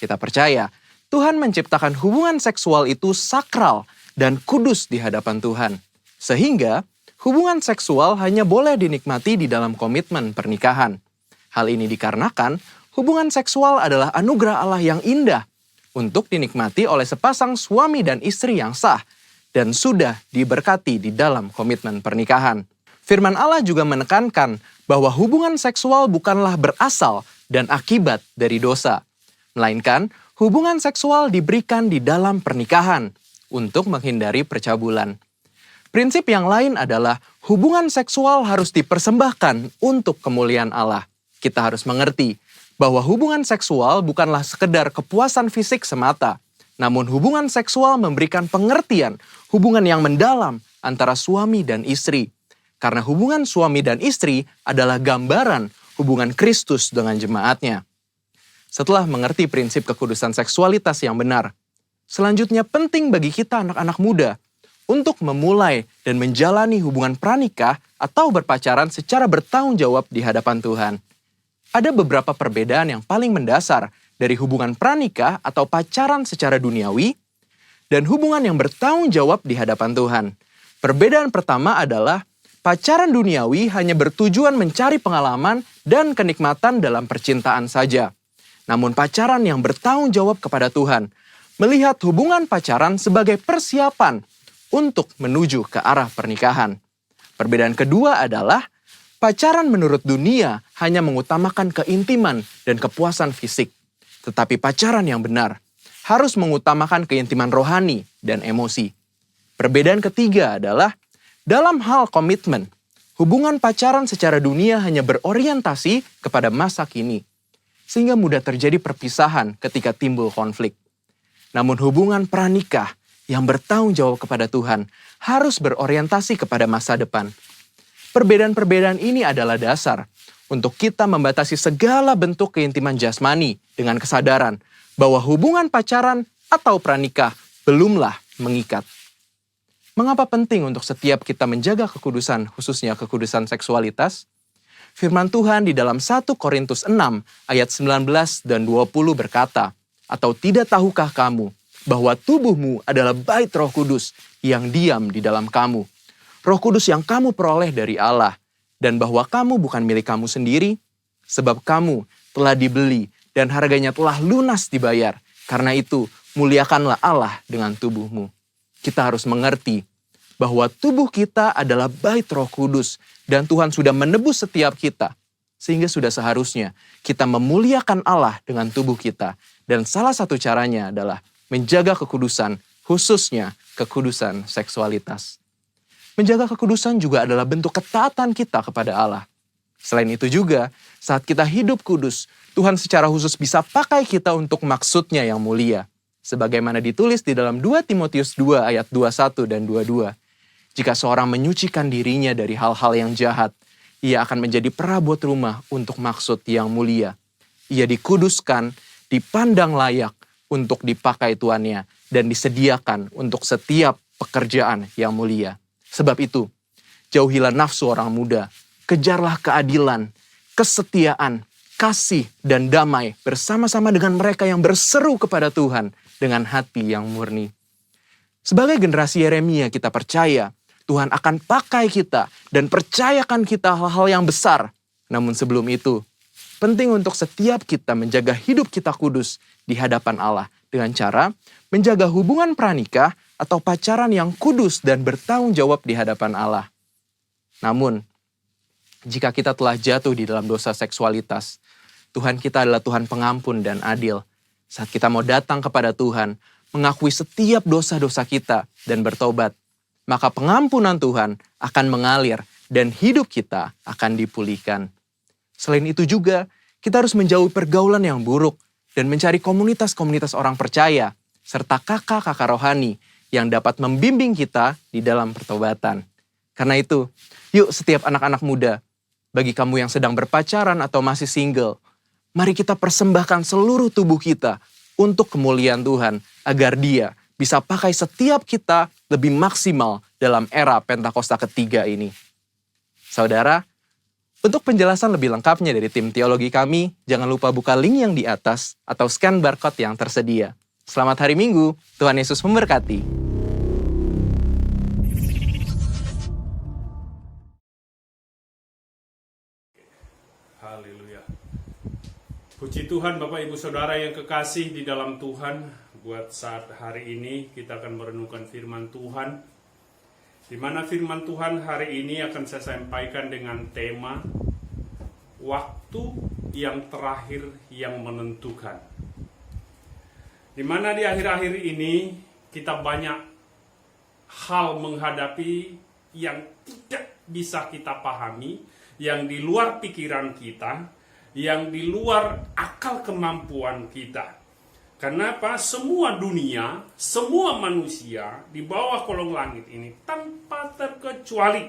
Kita percaya Tuhan menciptakan hubungan seksual itu sakral dan kudus di hadapan Tuhan. Sehingga hubungan seksual hanya boleh dinikmati di dalam komitmen pernikahan. Hal ini dikarenakan hubungan seksual adalah anugerah Allah yang indah untuk dinikmati oleh sepasang suami dan istri yang sah dan sudah diberkati di dalam komitmen pernikahan. Firman Allah juga menekankan bahwa hubungan seksual bukanlah berasal dan akibat dari dosa, melainkan hubungan seksual diberikan di dalam pernikahan untuk menghindari percabulan. Prinsip yang lain adalah hubungan seksual harus dipersembahkan untuk kemuliaan Allah. Kita harus mengerti bahwa hubungan seksual bukanlah sekedar kepuasan fisik semata, namun hubungan seksual memberikan pengertian hubungan yang mendalam antara suami dan istri. Karena hubungan suami dan istri adalah gambaran hubungan Kristus dengan jemaatnya. Setelah mengerti prinsip kekudusan seksualitas yang benar, selanjutnya penting bagi kita anak-anak muda untuk memulai dan menjalani hubungan pranikah atau berpacaran secara bertanggung jawab di hadapan Tuhan. Ada beberapa perbedaan yang paling mendasar dari hubungan pranikah atau pacaran secara duniawi dan hubungan yang bertanggung jawab di hadapan Tuhan. Perbedaan pertama adalah pacaran duniawi hanya bertujuan mencari pengalaman dan kenikmatan dalam percintaan saja. Namun pacaran yang bertanggung jawab kepada Tuhan melihat hubungan pacaran sebagai persiapan untuk menuju ke arah pernikahan. Perbedaan kedua adalah pacaran menurut dunia hanya mengutamakan keintiman dan kepuasan fisik. Tetapi pacaran yang benar harus mengutamakan keintiman rohani dan emosi. Perbedaan ketiga adalah dalam hal komitmen, hubungan pacaran secara dunia hanya berorientasi kepada masa kini, sehingga mudah terjadi perpisahan ketika timbul konflik. Namun hubungan pranikah yang bertanggung jawab kepada Tuhan harus berorientasi kepada masa depan. Perbedaan-perbedaan ini adalah dasar untuk kita membatasi segala bentuk keintiman jasmani dengan kesadaran bahwa hubungan pacaran atau pranikah belumlah mengikat. Mengapa penting untuk setiap kita menjaga kekudusan, khususnya kekudusan seksualitas? Firman Tuhan di dalam 1 Korintus 6 ayat 19 dan 20 berkata, "Atau tidak tahukah kamu bahwa tubuhmu adalah bait Roh Kudus yang diam di dalam kamu? Roh Kudus yang kamu peroleh dari Allah, dan bahwa kamu bukan milik kamu sendiri, sebab kamu telah dibeli dan harganya telah lunas dibayar. Karena itu, muliakanlah Allah dengan tubuhmu." Kita harus mengerti bahwa tubuh kita adalah bait Roh Kudus dan Tuhan sudah menebus setiap kita. Sehingga sudah seharusnya kita memuliakan Allah dengan tubuh kita. Dan salah satu caranya adalah menjaga kekudusan, khususnya kekudusan seksualitas. Menjaga kekudusan juga adalah bentuk ketaatan kita kepada Allah. Selain itu juga, saat kita hidup kudus, Tuhan secara khusus bisa pakai kita untuk maksudnya yang mulia. Sebagaimana ditulis di dalam 2 Timotius 2 ayat 21 dan 22. Jika seorang menyucikan dirinya dari hal-hal yang jahat, ia akan menjadi perabot rumah untuk maksud yang mulia. Ia dikuduskan, dipandang layak untuk dipakai tuannya, dan disediakan untuk setiap pekerjaan yang mulia. Sebab itu, jauhilah nafsu orang muda, kejarlah keadilan, kesetiaan, kasih, dan damai bersama-sama dengan mereka yang berseru kepada Tuhan dengan hati yang murni. Sebagai generasi Yeremia kita percaya Tuhan akan pakai kita dan percayakan kita hal-hal yang besar. Namun sebelum itu, penting untuk setiap kita menjaga hidup kita kudus di hadapan Allah dengan cara menjaga hubungan pranikah atau pacaran yang kudus dan bertanggung jawab di hadapan Allah. Namun, jika kita telah jatuh di dalam dosa seksualitas, Tuhan kita adalah Tuhan pengampun dan adil. saat kita mau datang kepada Tuhan, mengakui setiap dosa-dosa kita dan bertobat, maka pengampunan Tuhan akan mengalir dan hidup kita akan dipulihkan. Selain itu juga, kita harus menjauhi pergaulan yang buruk dan mencari komunitas-komunitas orang percaya, serta kakak-kakak rohani yang dapat membimbing kita di dalam pertobatan. Karena itu, yuk setiap anak-anak muda, bagi kamu yang sedang berpacaran atau masih single, mari kita persembahkan seluruh tubuh kita untuk kemuliaan Tuhan, agar Dia bisa pakai setiap kita lebih maksimal dalam era Pentakosta ketiga ini. Saudara, untuk penjelasan lebih lengkapnya dari tim teologi kami, jangan lupa buka link yang di atas atau scan barcode yang tersedia. Selamat hari Minggu, Tuhan Yesus memberkati. Haleluya. Puji Tuhan Bapak Ibu Saudara yang kekasih di dalam Tuhan. Buat saat hari ini kita akan merenungkan firman Tuhan, di mana firman Tuhan hari ini akan saya sampaikan dengan tema waktu yang terakhir yang menentukan. Di mana di akhir-akhir ini kita banyak hal menghadapi yang tidak bisa kita pahami, yang di luar pikiran kita, yang di luar akal kemampuan kita. Kenapa? Semua dunia, semua manusia di bawah kolong langit ini tanpa terkecuali,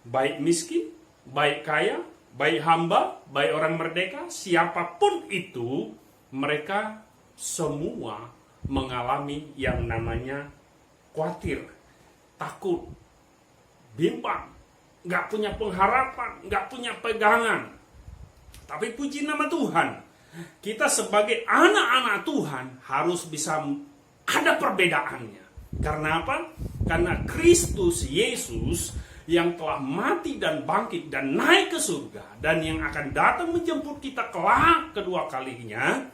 baik miskin, baik kaya, baik hamba, baik orang merdeka, siapapun itu, mereka semua mengalami yang namanya khawatir, takut, bimbang, gak punya pengharapan, gak punya pegangan. Tapi puji nama Tuhan, kita sebagai anak-anak Tuhan harus bisa ada perbedaannya. Karena apa? Karena Kristus Yesus yang telah mati dan bangkit dan naik ke surga, dan yang akan datang menjemput kita kelak kedua kalinya,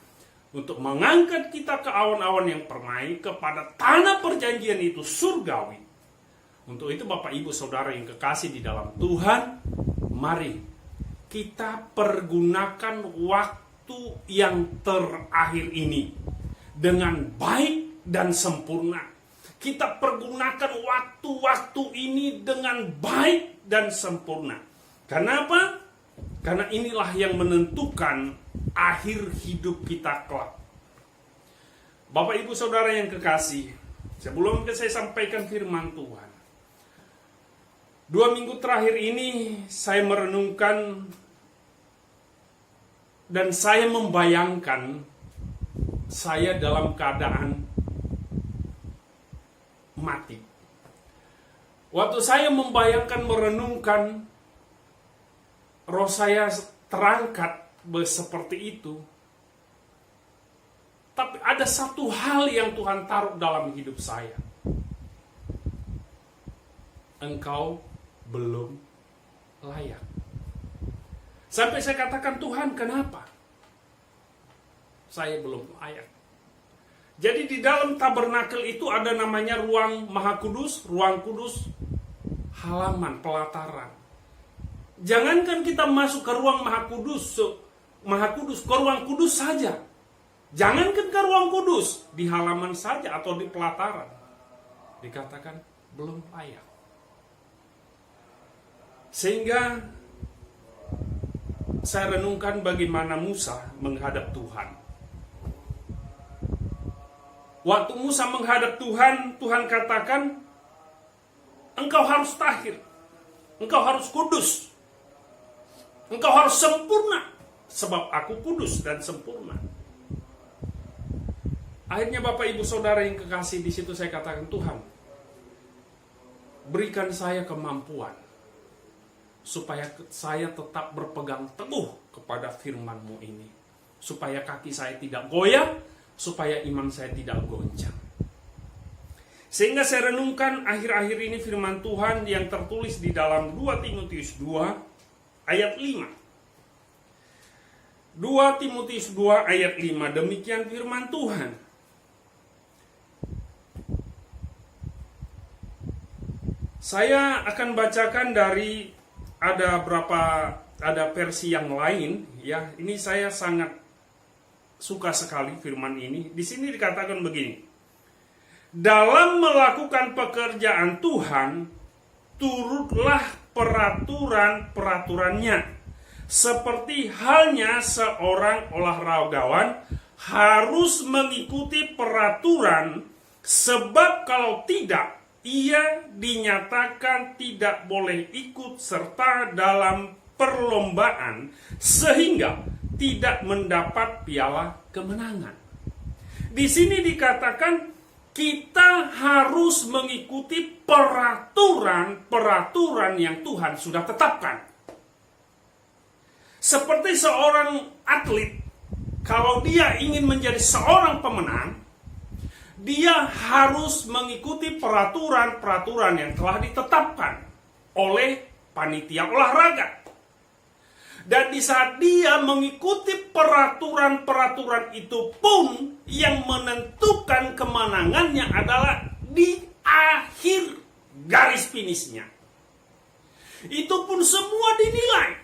untuk mengangkat kita ke awan-awan yang permai kepada tanah perjanjian itu surgawi. Untuk itu Bapak Ibu Saudara yang kekasih di dalam Tuhan, mari kita pergunakan waktu yang terakhir ini dengan baik dan sempurna. Kita pergunakan waktu-waktu ini dengan baik dan sempurna. Kenapa? Karena inilah yang menentukan akhir hidup kita kelak. Bapak Ibu Saudara yang kekasih, sebelum saya sampaikan firman Tuhan, 2 minggu terakhir ini saya merenungkan dan saya membayangkan saya dalam keadaan mati. Waktu saya membayangkan, merenungkan, roh saya terangkat seperti itu. Tapi ada satu hal yang Tuhan taruh dalam hidup saya. Engkau belum layak. Sampai saya katakan, Tuhan, kenapa saya belum layak? Jadi di dalam tabernakel itu ada namanya ruang Maha Kudus, ruang kudus, halaman, pelataran. Jangankan kita masuk ke ruang Maha Kudus, ke ruang kudus saja. Jangankan ke ruang kudus, di halaman saja atau di pelataran, dikatakan belum layak. Sehingga saya renungkan bagaimana Musa menghadap Tuhan. Waktu Musa menghadap Tuhan, Tuhan katakan, engkau harus tahir, engkau harus kudus, engkau harus sempurna, sebab aku kudus dan sempurna. Akhirnya Bapak Ibu Saudara yang kekasih, di situ saya katakan, Tuhan, berikan saya kemampuan supaya saya tetap berpegang teguh kepada firman-Mu ini, supaya kaki saya tidak goyah, supaya iman saya tidak goncang. Sehingga saya renungkan akhir-akhir ini firman Tuhan yang tertulis di dalam 2 Timotius 2 ayat 5. 2 Timotius 2 ayat 5, demikian firman Tuhan. Saya akan bacakan dari ada versi yang lain, ya. Ini saya sangat suka sekali firman ini. Di sini dikatakan begini. Dalam melakukan pekerjaan Tuhan, turutlah peraturan-peraturannya. Seperti halnya seorang olahragawan harus mengikuti peraturan, sebab kalau tidak, ia dinyatakan tidak boleh ikut serta dalam perlombaan sehingga tidak mendapat piala kemenangan. Di sini dikatakan kita harus mengikuti peraturan-peraturan yang Tuhan sudah tetapkan. Seperti seorang atlet, kalau dia ingin menjadi seorang pemenang, dia harus mengikuti peraturan-peraturan yang telah ditetapkan oleh panitia olahraga. Dan di saat dia mengikuti peraturan-peraturan itu pun, yang menentukan kemenangannya adalah di akhir garis finishnya. Itu pun semua dinilai.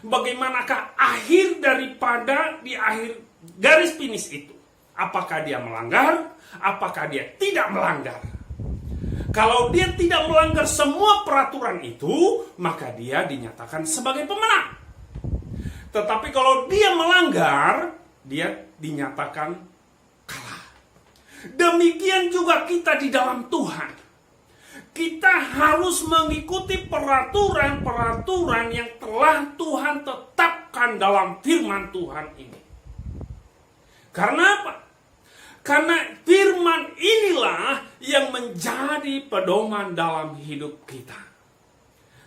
Bagaimanakah akhir daripada di akhir garis finish itu? Apakah dia melanggar? Apakah dia tidak melanggar? Kalau dia tidak melanggar semua peraturan itu, maka dia dinyatakan sebagai pemenang. Tetapi kalau dia melanggar, dia dinyatakan kalah. Demikian juga kita di dalam Tuhan. Kita harus mengikuti peraturan-peraturan yang telah Tuhan tetapkan dalam firman Tuhan ini. Karena apa? Karena firman inilah yang menjadi pedoman dalam hidup kita.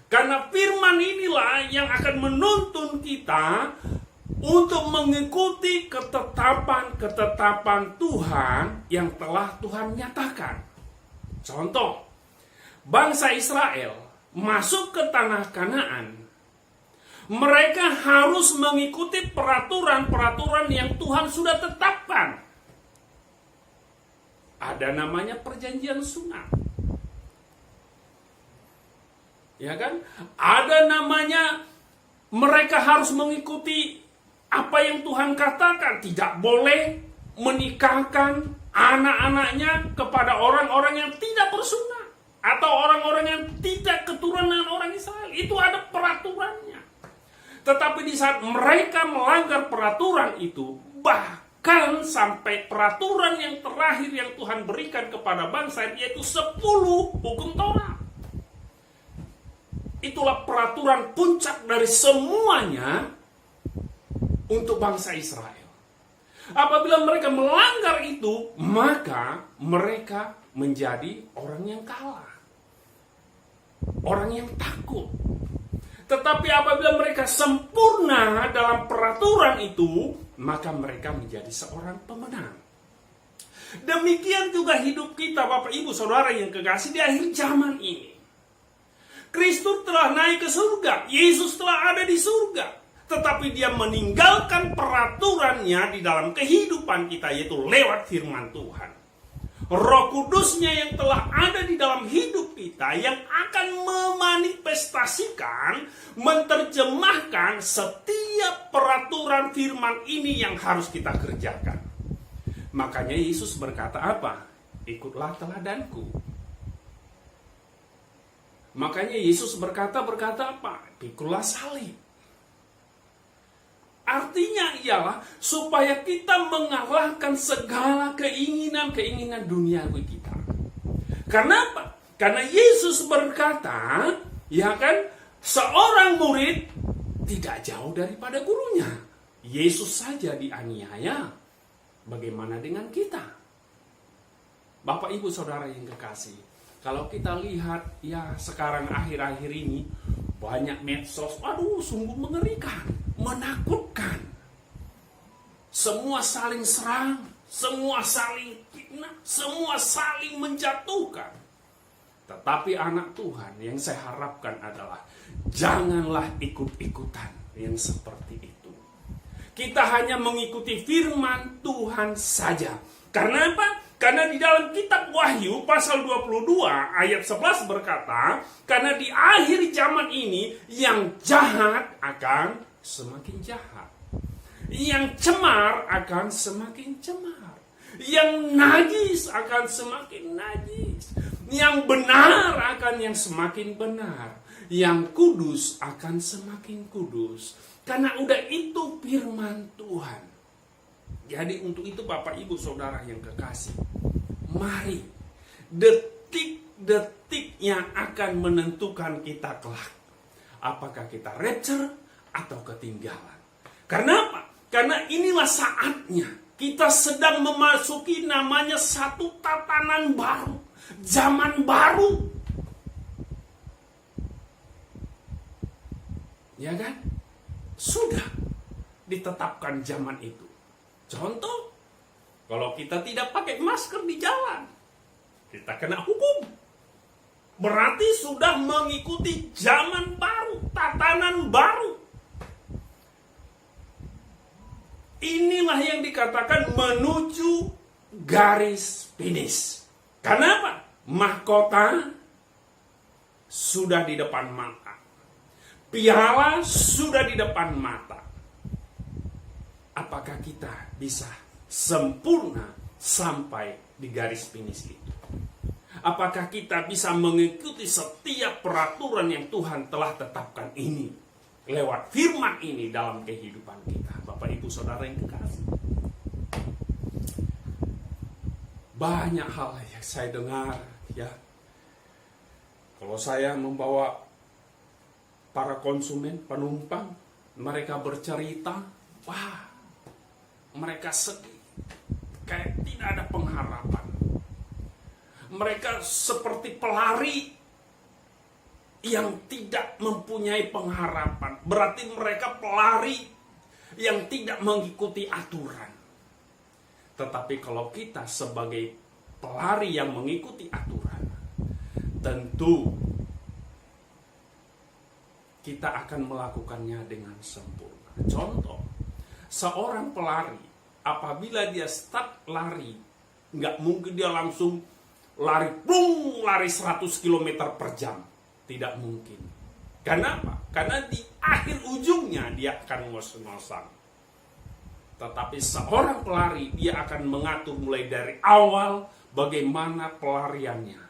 Karena firman inilah yang akan menuntun kita untuk mengikuti ketetapan-ketetapan Tuhan yang telah Tuhan nyatakan. Contoh, bangsa Israel masuk ke tanah Kanaan. Mereka harus mengikuti peraturan-peraturan yang Tuhan sudah tetapkan. Ada namanya perjanjian sunat. Ya kan? Ada namanya mereka harus mengikuti apa yang Tuhan katakan. Tidak boleh menikahkan anak-anaknya kepada orang-orang yang tidak bersunat. Atau orang-orang yang tidak keturunan orang Israel. Itu ada peraturannya. Tetapi di saat mereka melanggar peraturan itu, bahkan sampai peraturan yang terakhir yang Tuhan berikan kepada bangsa, yaitu 10 hukum Taurat. Itulah peraturan puncak dari semuanya untuk bangsa Israel. Apabila mereka melanggar itu, maka mereka menjadi orang yang kalah. Orang yang takut. Tetapi apabila mereka sempurna dalam peraturan itu, maka mereka menjadi seorang pemenang. Demikian juga hidup kita, Bapak Ibu Saudara yang kekasih, di akhir zaman ini. Kristus telah naik ke surga, Yesus telah ada di surga. Tetapi dia meninggalkan peraturannya di dalam kehidupan kita, yaitu lewat firman Tuhan. Roh Kudusnya yang telah ada di dalam hidup kita, yang akan memanifestasikan, menerjemahkan setiap peraturan firman ini yang harus kita kerjakan. Makanya Yesus berkata apa? Ikutlah teladanku. Makanya Yesus berkata apa? Pikulah salib. Artinya ialah supaya kita mengalahkan segala keinginan-keinginan duniawi kita. Karena apa? Karena Yesus berkata, ya kan, seorang murid tidak jauh daripada gurunya. Yesus saja dianiaya. Bagaimana dengan kita? Bapak Ibu Saudara yang kekasih, kalau kita lihat ya sekarang akhir-akhir ini banyak medsos, aduh sungguh mengerikan, menakutkan. Semua saling serang, semua saling fitnah, semua saling menjatuhkan. Tetapi anak Tuhan yang saya harapkan adalah janganlah ikut-ikutan yang seperti itu. Kita hanya mengikuti firman Tuhan saja. Karena apa? Karena di dalam kitab Wahyu pasal 22 ayat 11 berkata, karena di akhir zaman ini yang jahat akan semakin jahat. Yang cemar akan semakin cemar. Yang najis akan semakin najis. Yang benar akan yang semakin benar. Yang kudus akan semakin kudus. Karena udah itu firman Tuhan. Jadi untuk itu Bapak Ibu Saudara yang kekasih, mari detik-detik yang akan menentukan kita kelak. Apakah kita rapture atau ketinggalan. Karena apa? Karena inilah saatnya kita sedang memasuki namanya satu tatanan baru. Zaman baru. Ya kan? Sudah ditetapkan zaman itu. Contoh, kalau kita tidak pakai masker di jalan, kita kena hukum. Berarti sudah mengikuti zaman baru, tatanan baru. Inilah yang dikatakan menuju garis finish. Kenapa? Mahkota sudah di depan mata. Piala sudah di depan mata. Apakah kita bisa sempurna sampai di garis finish itu? Apakah kita bisa mengikuti setiap peraturan yang Tuhan telah tetapkan ini lewat firman ini dalam kehidupan kita, Bapak Ibu Saudara yang kekasih? Banyak hal yang saya dengar, ya. Kalau saya membawa para konsumen, penumpang, mereka bercerita, wah, mereka sedih, kayak tidak ada pengharapan. Mereka seperti pelari yang tidak mempunyai pengharapan. Berarti mereka pelari yang tidak mengikuti aturan. Tetapi kalau kita sebagai pelari yang mengikuti aturan, tentu kita akan melakukannya dengan sempurna. Contoh, seorang pelari apabila dia start lari, nggak mungkin dia langsung lari 100 km per jam. Tidak mungkin. Kenapa? Karena di akhir ujungnya dia akan ngos-ngosan. Tetapi seorang pelari, dia akan mengatur mulai dari awal bagaimana pelariannya.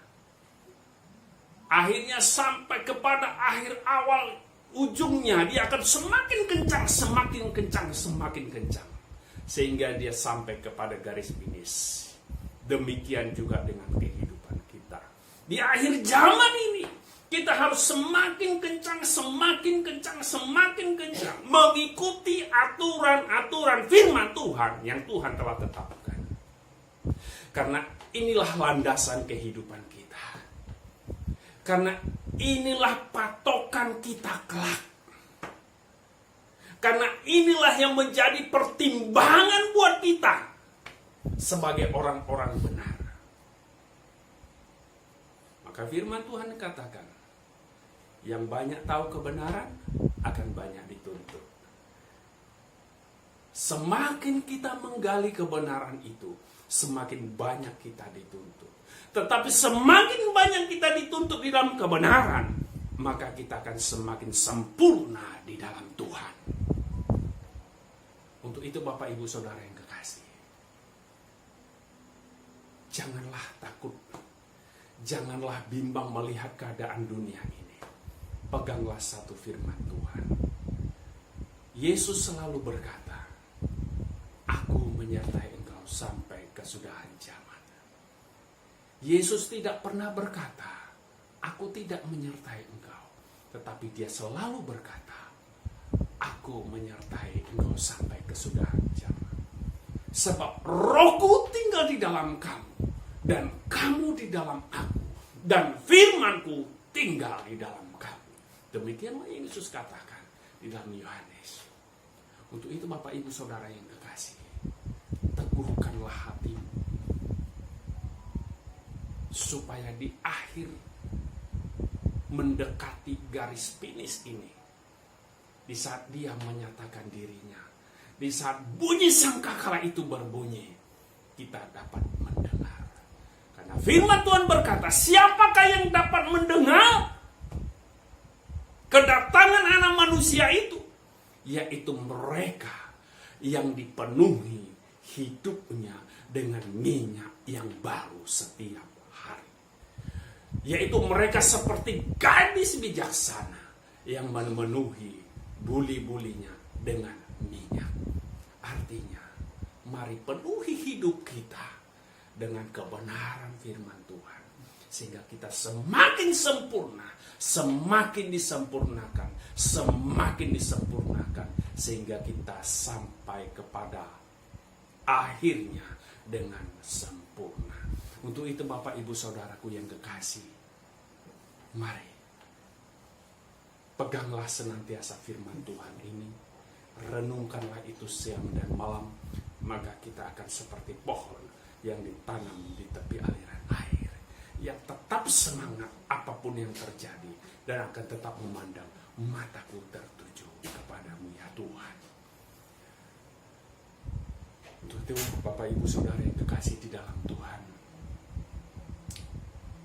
Akhirnya sampai kepada akhir awal ujungnya, dia akan semakin kencang, semakin kencang, semakin kencang. Sehingga dia sampai kepada garis finish. Demikian juga dengan kehidupan kita. Di akhir zaman ini, kita harus semakin kencang, semakin kencang, semakin kencang. Mengikuti aturan-aturan firman Tuhan yang Tuhan telah tetapkan. Karena inilah landasan kehidupan kita. Karena inilah patokan kita kelak. Karena inilah yang menjadi pertimbangan buat kita sebagai orang-orang benar. Maka firman Tuhan katakan, yang banyak tahu kebenaran akan banyak dituntut. Semakin kita menggali kebenaran itu, semakin banyak kita dituntut. Tetapi semakin banyak kita dituntut di dalam kebenaran, maka kita akan semakin sempurna di dalam Tuhan. Untuk itu Bapak Ibu Saudara yang kekasih, janganlah takut, janganlah bimbang melihat keadaan dunia ini. Peganglah satu firman Tuhan. Yesus selalu berkata, aku menyertai engkau sampai kesudahan zaman. Yesus tidak pernah berkata, aku tidak menyertai engkau. Tetapi dia selalu berkata, aku menyertai engkau sampai kesudahan zaman. Sebab Rohku tinggal di dalam kamu, dan kamu di dalam aku, dan firmanku tinggal di dalam kamu. Demikianlah yang Yesus katakan di dalam Yohanes. Untuk itu Bapak Ibu Saudara yang kekasih, teguhkanlah hatimu, supaya di akhir mendekati garis finish ini, di saat dia menyatakan dirinya, di saat bunyi sangkakala itu berbunyi, kita dapat mendengar. Karena firman Tuhan berkata, siapakah yang dapat mendengar kedatangan anak manusia itu? Yaitu mereka yang dipenuhi hidupnya dengan minyak yang baru setiap hari. Yaitu mereka seperti gadis bijaksana yang memenuhi buli-bulinya dengan minyak. Artinya, mari penuhi hidup kita dengan kebenaran firman Tuhan. Sehingga kita semakin sempurna, semakin disempurnakan, semakin disempurnakan. Sehingga kita sampai kepada akhirnya dengan sempurna. Untuk itu Bapak Ibu Saudaraku yang kekasih, mari peganglah senantiasa firman Tuhan ini. Renungkanlah itu siang dan malam. Maka kita akan seperti pohon yang ditanam di tepi aliran air, yang tetap semangat apapun yang terjadi, dan akan tetap memandang mataku tertuju kepadamu ya Tuhan. Untuk itu Bapak Ibu Saudara yang kekasih di dalam Tuhan,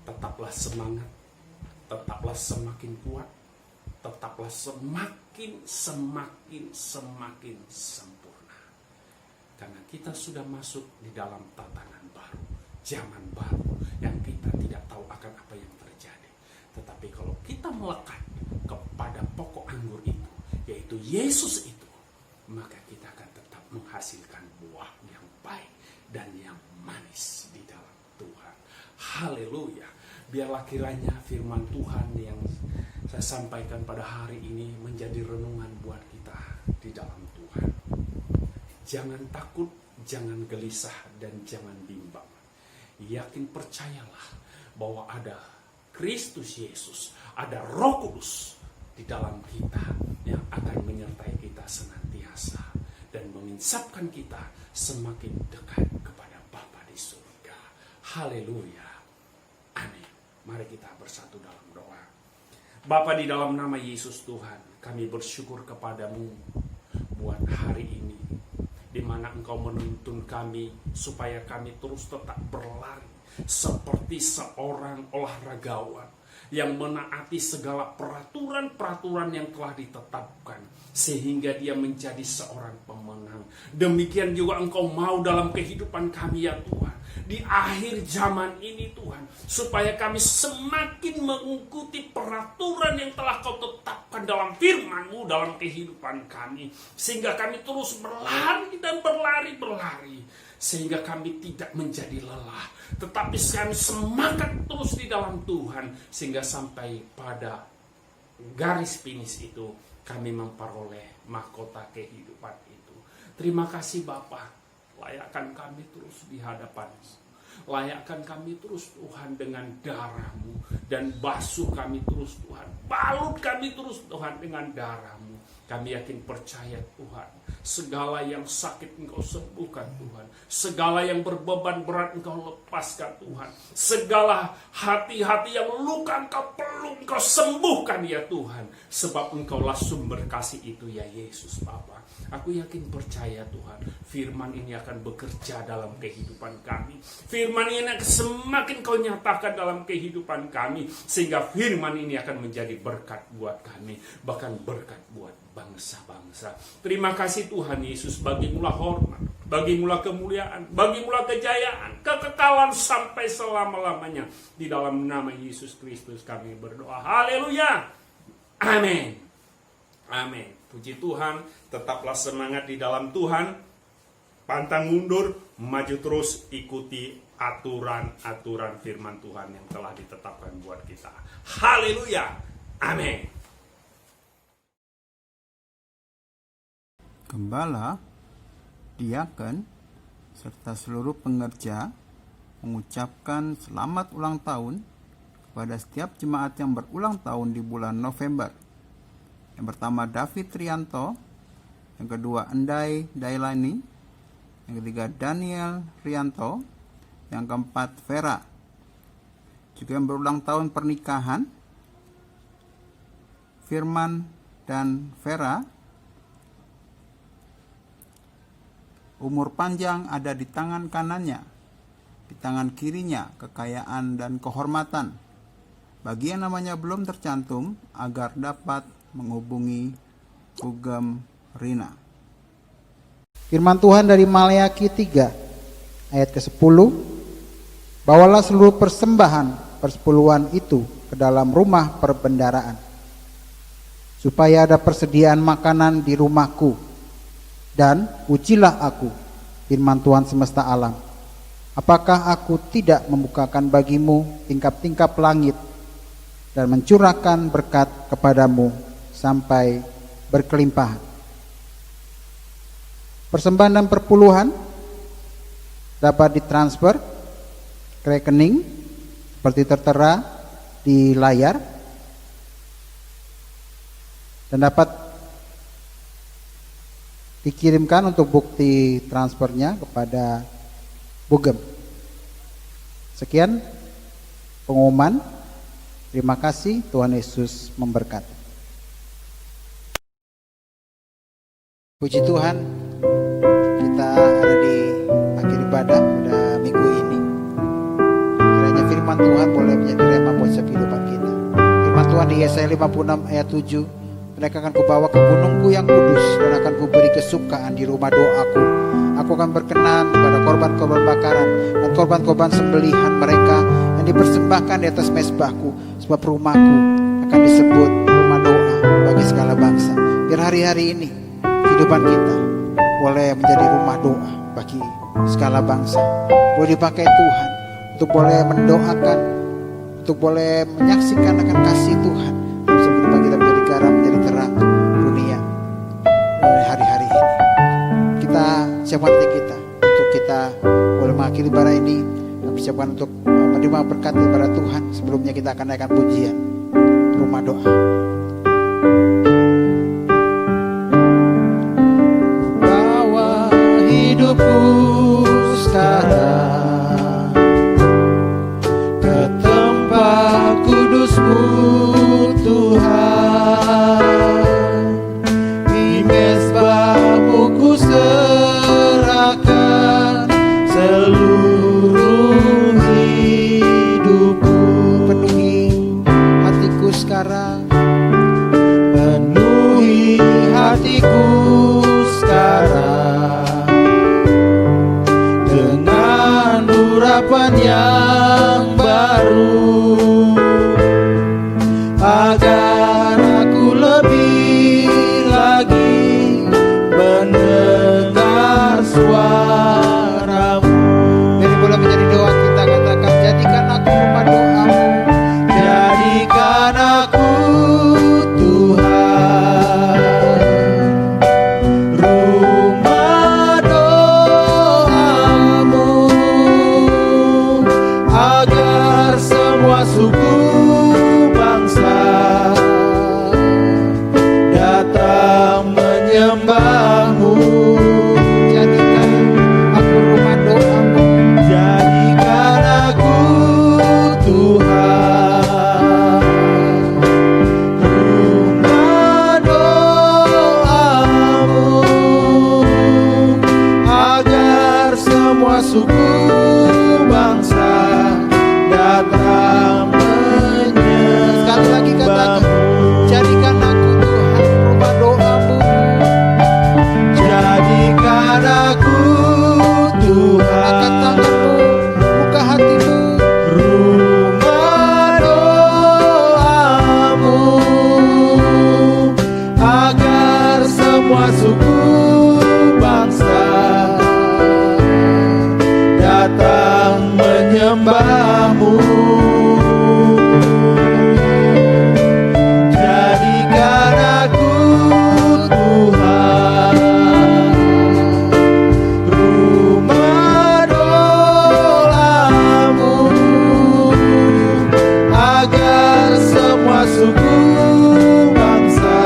tetaplah semangat, tetaplah semakin kuat, tetaplah semakin sempurna. Karena kita sudah masuk di dalam tatanan baru, zaman baru, yang kita tidak tahu akan apa yang terjadi. Tetapi kalau kita melekat kepada pokok anggur itu, yaitu Yesus itu, maka kita akan tetap menghasilkan buah yang baik dan yang manis di dalam Tuhan. Haleluya. Biarlah kiranya firman Tuhan yang saya sampaikan pada hari ini menjadi renungan buat kita di dalam Tuhan. Jangan takut, jangan gelisah, dan jangan bimbang. Yakin percayalah bahwa ada Kristus Yesus, ada Roh Kudus di dalam kita yang akan menyertai kita senantiasa dan menginsapkan kita semakin dekat kepada Bapa di surga. Haleluya. Amin. Mari kita bersatu dalam doa. Bapa, di dalam nama Yesus Tuhan, kami bersyukur kepadamu buat hari ini, di mana Engkau menuntun kami supaya kami terus tetap berlari seperti seorang olahragawan yang menaati segala peraturan-peraturan yang telah ditetapkan sehingga dia menjadi seorang pemenang. Demikian juga Engkau mau dalam kehidupan kami ya Tuhan, di akhir zaman ini Tuhan, supaya kami semakin mengikuti peraturan yang telah Kau tetapkan dalam firman-Mu dalam kehidupan kami, sehingga kami terus berlari dan berlari, sehingga kami tidak menjadi lelah, tetapi kami semangat terus di dalam Tuhan, sehingga sampai pada garis finish itu kami memperoleh mahkota kehidupan itu. Terima kasih Bapa. Layakkan kami terus di hadapan-Mu. Layakkan kami terus Tuhan dengan darah-Mu. Dan basuh kami terus Tuhan. Balut kami terus Tuhan dengan darah-Mu. Kami yakin percaya Tuhan, segala yang sakit Engkau sembuhkan Tuhan. Segala yang berbeban berat Engkau lepaskan Tuhan. Segala hati-hati yang luka Engkau peluk, Engkau sembuhkan ya Tuhan. Sebab Engkaulah sumber kasih itu ya Yesus Bapa. Aku yakin percaya Tuhan, firman ini akan bekerja dalam kehidupan kami. Firman ini akan semakin Kau nyatakan dalam kehidupan kami, sehingga firman ini akan menjadi berkat buat kami, bahkan berkat buat bangsa-bangsa. Terima kasih Tuhan Yesus, bagimulah hormat, bagimulah kemuliaan, bagimulah kejayaan, kekekalan sampai selama-lamanya. Di dalam nama Yesus Kristus kami berdoa. Haleluya. Amin. Amin. Puji Tuhan, tetaplah semangat di dalam Tuhan. Pantang mundur, maju terus, ikuti aturan-aturan firman Tuhan yang telah ditetapkan buat kita. Haleluya. Amin. Gembala, diaken, serta seluruh pengerja mengucapkan selamat ulang tahun kepada setiap jemaat yang berulang tahun di bulan November. Yang pertama David Rianto, yang kedua Endai Dailani, yang ketiga Daniel Rianto, yang keempat Vera. Juga yang berulang tahun pernikahan, Firman dan Vera. Umur panjang ada di tangan kanannya, di tangan kirinya kekayaan dan kehormatan. Bagi yang namanya belum tercantum, agar dapat menghubungi Ugem Rina. Firman Tuhan dari Maleakhi 3 ayat ke-10, bawalah seluruh persembahan persepuluhan itu ke dalam rumah perbendaraan, supaya ada persediaan makanan di rumahku, dan ujilah aku, firman Tuhan semesta alam, apakah aku tidak membukakan bagimu tingkap-tingkap langit dan mencurahkan berkat kepadamu sampai berkelimpahan. Persembahan dan perpuluhan dapat ditransfer ke rekening seperti tertera di layar, dan dapat dikirimkan untuk bukti transfernya kepada Bugem. Sekian pengumuman. Terima kasih, Tuhan Yesus memberkati. Puji Tuhan, kita ada di akhir ibadah pada minggu ini. Kiranya firman Tuhan boleh menjadi rema buat setiap kehidupan kita. Firman Tuhan di Yesaya 56 ayat 7, mereka akan kubawa ke gunungku yang kudus dan akan kuberi kesukaan di rumah doaku. Aku akan berkenan pada korban-korban bakaran dan korban-korban sembelihan mereka yang dipersembahkan di atas mezbahku, sebab rumahku akan disebut rumah doa bagi segala bangsa. Biar hari-hari ini kehidupan kita boleh menjadi rumah doa bagi segala bangsa. Boleh dipakai Tuhan untuk boleh mendoakan, untuk boleh menyaksikan akan kasih Tuhan. Bisa kehidupan kita menjadi garam, menjadi terang dunia hari-hari ini. Kita siapkan hati kita untuk kita boleh mengakhiri ibadah ini dan persiapkan untuk menerima berkat daripada Tuhan. Sebelumnya kita akan naikkan pujian rumah doa. Bawa hidupku sekarang ke tempat kudus-Mu Tuhan, di mezbah-Mu ku serahkan seluruh hidupku. Penuhi hatiku sekarang, penuhi hatiku sekarang dengan urapan yang baru, agar aku lebih lagi mendengar suara-Mu. Jadi boleh menjadi doa kita, katakan, jadikan aku rumah doa-Mu, jadikan aku Tuhan rumah doa-Mu, agar semua suku bangsa datang menyembah-Mu. Jadikan aku rumah doa-Mu, jadikan aku Tuhan rumah doa-Mu, agar semua suku bangsa datang menyembah-Mu. Sekali lagi katakan, jadikan aku Tuhan rumah doa-Mu, jadikan aku Tuhan. Angkat tangan-Mu, buka hati-Mu, rumah doa-Mu, agar semua suku bangsa datang menyembah-Mu. Jadikan aku Tuhan rumah doa-Mu, agar semua suku bangsa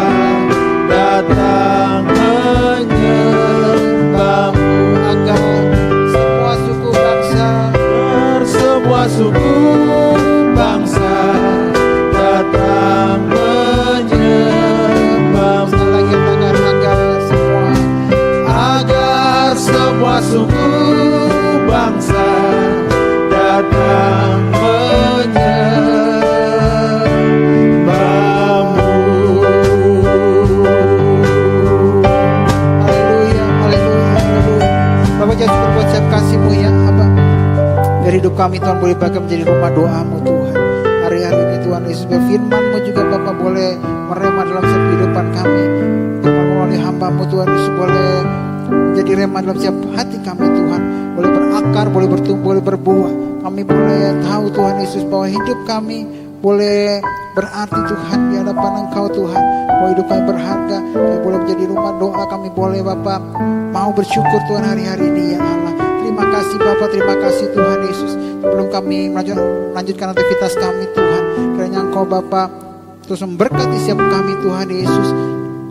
datang menyembah-Mu. Agar semua suku bangsa, semua suku bangsa datang menyembah-Mu. Sekali lagi tangan, agar semua suku bangsa datang menyembah-Mu. Haleluya, haleluya, Biar hidup kami Tuhan boleh bahkan menjadi rumah doa-Mu Tuhan. Hari-hari ini Tuhan Yesus, biar firman-Mu juga Bapa boleh merema dalam setiap kehidupan kami. Firman melalui hamba-Mu Tuhan Yesus boleh menjadi rema dalam setiap hati kami Tuhan. Boleh berakar, boleh bertumbuh, boleh berbuah. Kami boleh tahu Tuhan Yesus bahwa hidup kami boleh berarti Tuhan di hadapan Engkau Tuhan. Bahwa hidup kami berharga, kami boleh menjadi rumah doa. Kami boleh Bapa mau bersyukur Tuhan hari-hari ini ya Allah. Terima kasih Bapa, terima kasih Tuhan Yesus. Sebelum kami melanjutkan aktivitas kami Tuhan, kiranya Engkau Bapa terus memberkati setiap kami Tuhan Yesus.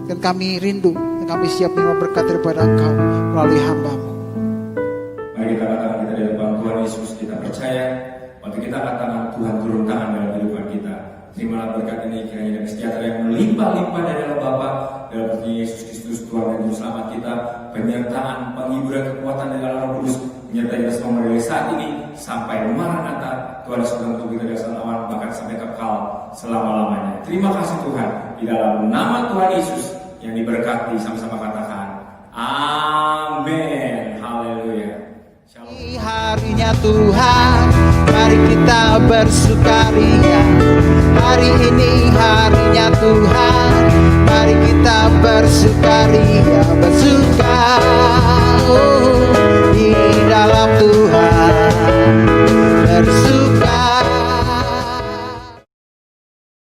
Dan kami rindu, dan kami siap menerima berkat daripada Engkau melalui hamba-Mu. Mari kita katakan kita di depan Tuhan Yesus, kita percaya waktu kita katakan Tuhan turun tangan dalam kehidupan kita. Terimalah berkat ini, kiranya dengan sejahtera yang melimpah-limpah dari dalam Bapa, dalam Yesus Kristus Tuhan dan Juru Selamat kita, penyertaan, penghiburan, kekuatan dari dalam Roh Kudus menyertai kita semua dari saat ini sampai Maranatha. Tuhan Yesus untuk kita dari awan bahkan sampai kekal selama-lamanya. Terima kasih Tuhan, di dalam nama Tuhan Yesus yang diberkati, sama-sama katakan amin. Haleluya. Shalom. Harinya Tuhan, mari kita bersukaria. Hari ini harinya Tuhan, mari kita bersukaria, bersukaria.